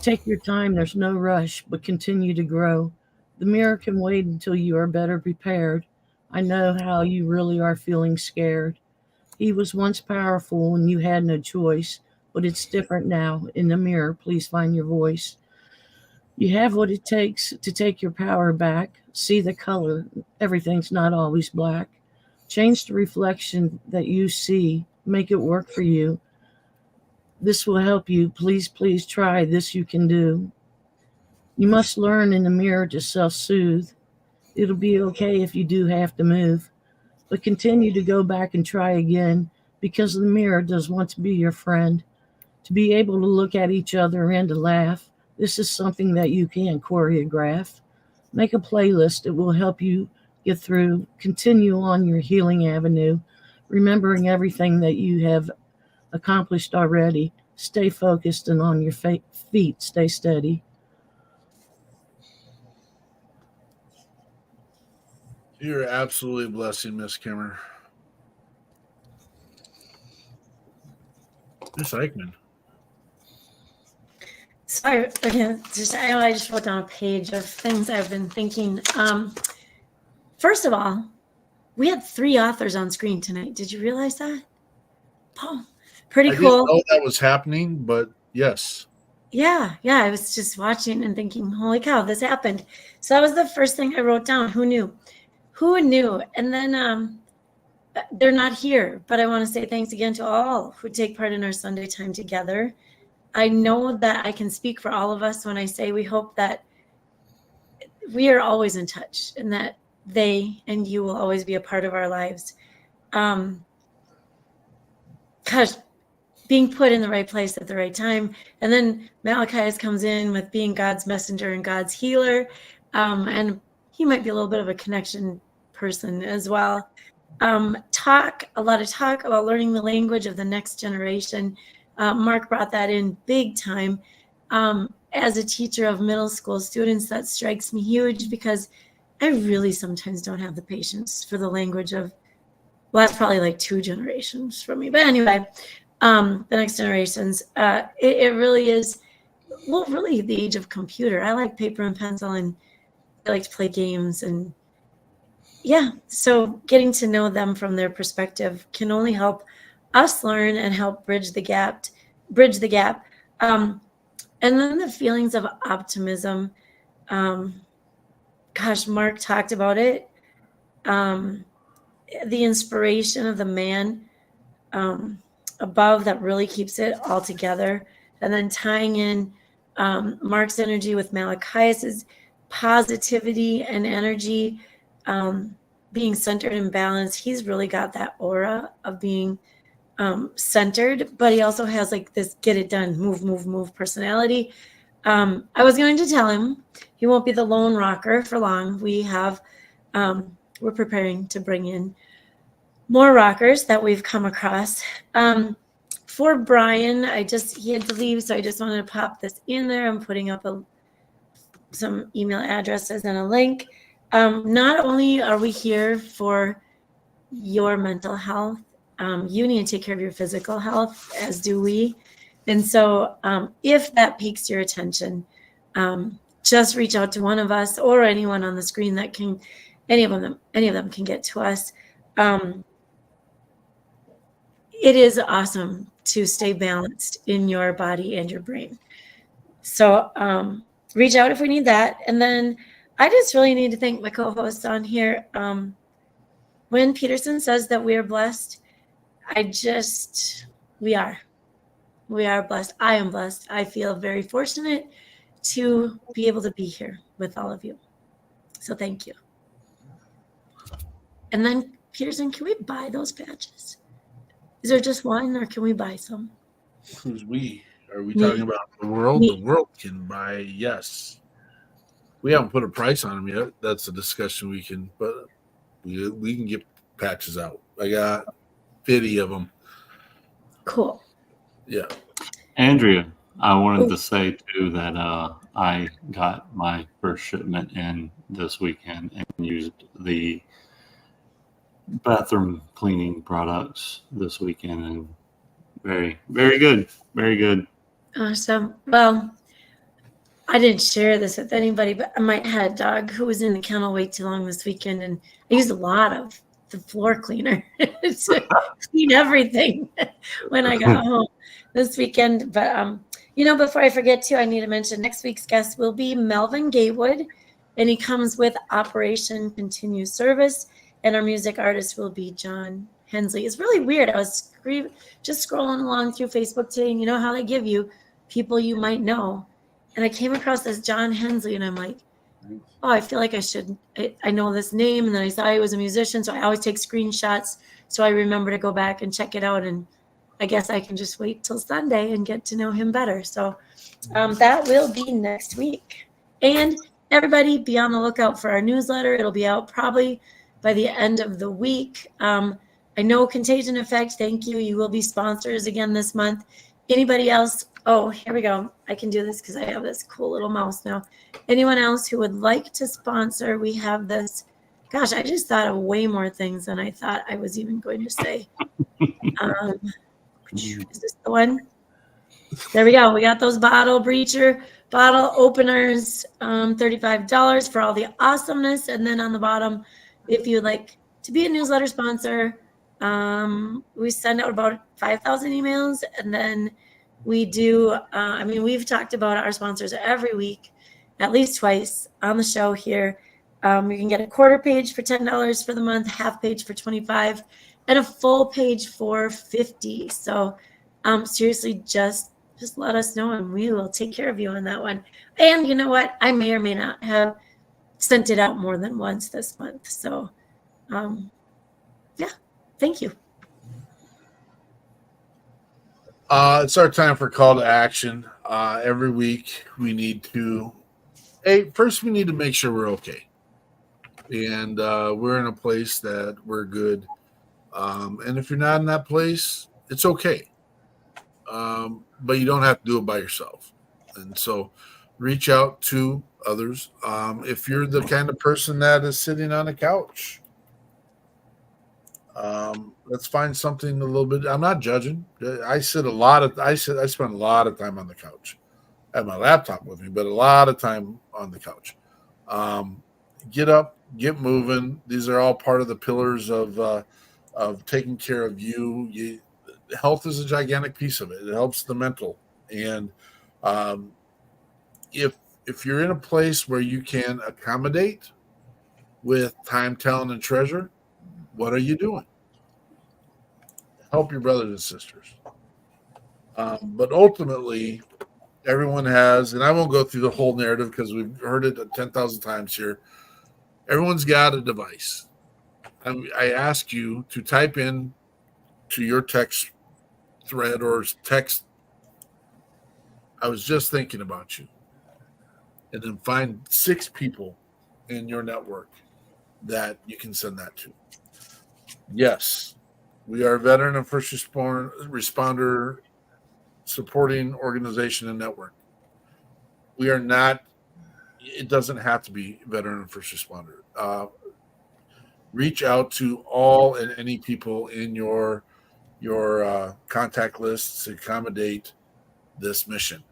Take your time. There's no rush, but continue to grow. The mirror can wait until you are better prepared. I know how you really are feeling scared. He was once powerful when you had no choice, but it's different now. In the mirror, please find your voice. You have what it takes to take your power back. See the color. Everything's not always black. Change the reflection that you see. Make it work for you. This will help you. Please, please try. This you can do. You must learn in the mirror to self-soothe. It'll be okay if you do have to move, but continue to go back and try again, because the mirror does want to be your friend. To be able to look at each other and to laugh. This is something that you can choreograph. Make a playlist. It will help you get through. Continue on your healing avenue, remembering everything that you have accomplished already. Stay focused and on your feet. Stay steady. You're absolutely a blessing, Miss Kimmer. Miss Eichmann. Sorry, again, I just wrote down a page of things I've been thinking. First of all, we had 3 authors on screen tonight. Did you realize that? Oh, pretty cool. I didn't know that was happening, but yes. Yeah. I was just watching and thinking, holy cow, this happened. So that was the first thing I wrote down. Who knew? Who knew? And then they're not here, but I want to say thanks again to all who take part in our Sunday time together. I know that I can speak for all of us when I say we hope that we are always in touch and that they and you will always be a part of our lives. Gosh, being put in the right place at the right time. And then Malachi comes in with being God's messenger and God's healer. And he might be a little bit of a connection person as well. A lot of talk about learning the language of the next generation. Mark brought that in big time. As a teacher of middle school students, that strikes me huge because I really sometimes don't have the patience for the language of, well, that's probably like 2 generations for me. But anyway, the next generations, it really is, well, really the age of computer. I like paper and pencil and I like to play games. And yeah, so getting to know them from their perspective can only help us learn and help bridge the gap. And then the feelings of optimism. Gosh, Mark talked about it. The inspiration of the man above that really keeps it all together. And then tying in Mark's energy with Malachias's positivity and energy, being centered and balanced. He's really got that aura of being centered, but he also has like this get it done, move personality. I was going to tell him he won't be the lone rocker for long. We have, we're preparing to bring in more rockers that we've come across. For Brian, he had to leave, so I just wanted to pop this in there. I'm putting up some email addresses and a link. Not only are we here for your mental health you need to take care of your physical health, as do we. And so if that piques your attention, just reach out to one of us or anyone on the screen that can, any of them can get to us. It is awesome to stay balanced in your body and your brain. So reach out if we need that. And then I just really need to thank my co-hosts on here. When Peterson says that we are blessed, we are blessed. I am blessed. I feel very fortunate to be able to be here with all of you. So thank you. And then Peterson, can we buy those badges? Is there just one, or can we buy some? Who's we? Are we talking about the world? The world can buy, yes. We haven't put a price on them yet. That's a discussion we can, but we can get patches out. I got 50 of them. Cool. Yeah. Andrea, I wanted to say too that I got my first shipment in this weekend and used the bathroom cleaning products this weekend, and very, very good. Very good. Awesome. Well, I didn't share this with anybody, but I might had a dog who was in the kennel way too long this weekend, and I used a lot of the floor cleaner to clean everything when I got home this weekend. But before I forget to, I need to mention next week's guest will be Melvin Gatewood, and he comes with Operation Continue Service, and our music artist will be John Hensley. It's really weird. I was just scrolling along through Facebook today, and you know how they give you people you might know. And I came across this John Hensley, and I'm like, oh, I feel like I know this name. And then I saw he was a musician, so I always take screenshots so I remember to go back and check it out. And I guess I can just wait till Sunday and get to know him better. So that will be next week. And everybody be on the lookout for our newsletter. It'll be out probably by the end of the week. I know Contagion Effect, thank you. You will be sponsors again this month. Anybody else? Oh, here we go. I can do this because I have this cool little mouse now. Anyone else who would like to sponsor, we have this. Gosh, I just thought of way more things than I thought I was even going to say. Is this the one? There we go. We got those bottle openers, $35 for all the awesomeness. And then on the bottom, if you'd like to be a newsletter sponsor, we send out about 5,000 emails, and then we do, we've talked about our sponsors every week, at least twice on the show here. You can get a quarter page for $10 for the month, half page for $25, and a full page for $50. So seriously, just let us know, and we will take care of you on that one. And you know what? I may or may not have sent it out more than once this month. So thank you. It's our time for call to action. Every week we need to first we need to make sure we're okay. And we're in a place that we're good. And if you're not in that place, it's okay. But you don't have to do it by yourself. And so reach out to others. If you're the kind of person that is sitting on a couch, let's find something a little bit. I'm not judging. I spend a lot of time on the couch. I have my laptop with me, but a lot of time on the couch. Get up, get moving. These are all part of the pillars of taking care of you. Health is a gigantic piece of it. It helps the mental. And if you're in a place where you can accommodate with time, talent, and treasure, what are you doing? Help your brothers and sisters. But ultimately, everyone has, and I won't go through the whole narrative because we've heard it 10,000 times here. Everyone's got a device. I ask you to type in to your text thread or text, I was just thinking about you. And then find 6 people in your network that you can send that to. Yes, we are a veteran and first responder supporting organization and network. We are not, it doesn't have to be veteran and first responder. Reach out to all and any people in your your contact lists to accommodate this mission.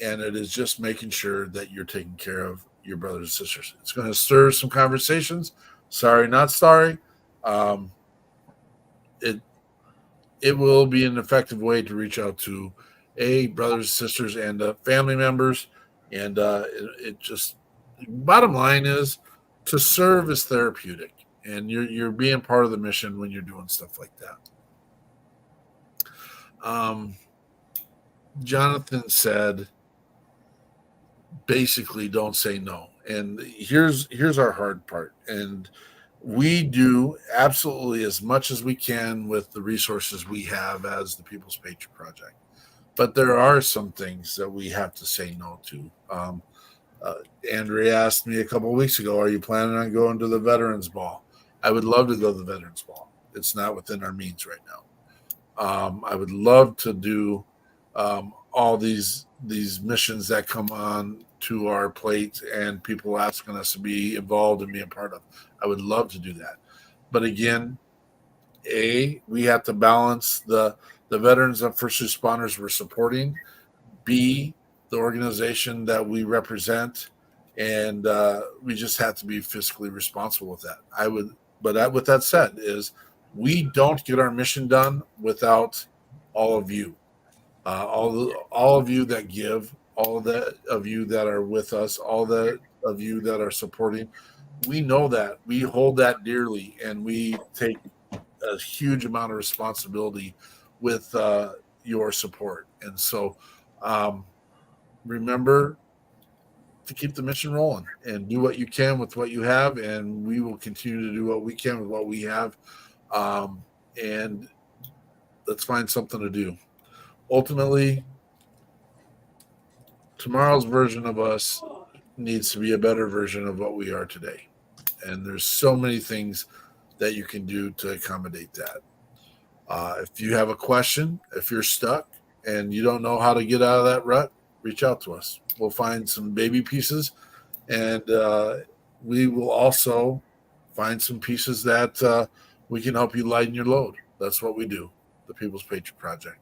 And it is just making sure that you're taking care of your brothers and sisters. It's going to stir some conversations. Sorry, not sorry. It will be an effective way to reach out to brothers and sisters and family members. And it just, bottom line is, to serve is therapeutic, and you're being part of the mission when you're doing stuff like that. Jonathan said, basically, don't say no. And here's our hard part. And we do absolutely as much as we can with the resources we have as the People's Patriot Project. But there are some things that we have to say no to. Andrea asked me a couple of weeks ago, are you planning on going to the Veterans Ball? I would love to go to the Veterans Ball. It's not within our means right now. I would love to do all these missions that come on to our plate and people asking us to be involved and be a part of. I would love to do that. But again, we have to balance the veterans and first responders we're supporting, B, the organization that we represent, and we just have to be fiscally responsible with that. With that said, is we don't get our mission done without all of you, all of you that give, all of you that are with us, all of you that are supporting. We know that, we hold that dearly, and we take a huge amount of responsibility with your support. And so remember to keep the mission rolling and do what you can with what you have, and we will continue to do what we can with what we have. And let's find something to do. Ultimately, tomorrow's version of us needs to be a better version of what we are today. And there's so many things that you can do to accommodate that. If you have a question, if you're stuck and you don't know how to get out of that rut, reach out to us. We'll find some baby pieces, and we will also find some pieces that we can help you lighten your load. That's what we do, the People's Patriot Project.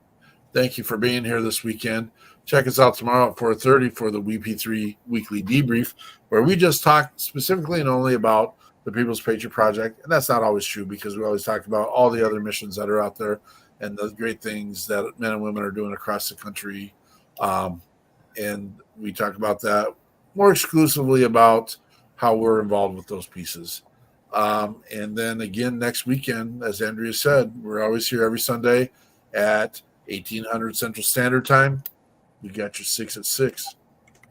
Thank you for being here this weekend. Check us out tomorrow at 4:30 for the WP3 Weekly Debrief, where we just talk specifically and only about the People's Patriot Project. And that's not always true, because we always talk about all the other missions that are out there and the great things that men and women are doing across the country. And we talk about that more exclusively about how we're involved with those pieces. And then again, next weekend, as Andrea said, we're always here every Sunday at 1800 Central Standard Time. We got your 6 at 6.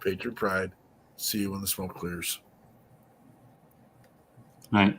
Patriot Pride. See you when the smoke clears. Right.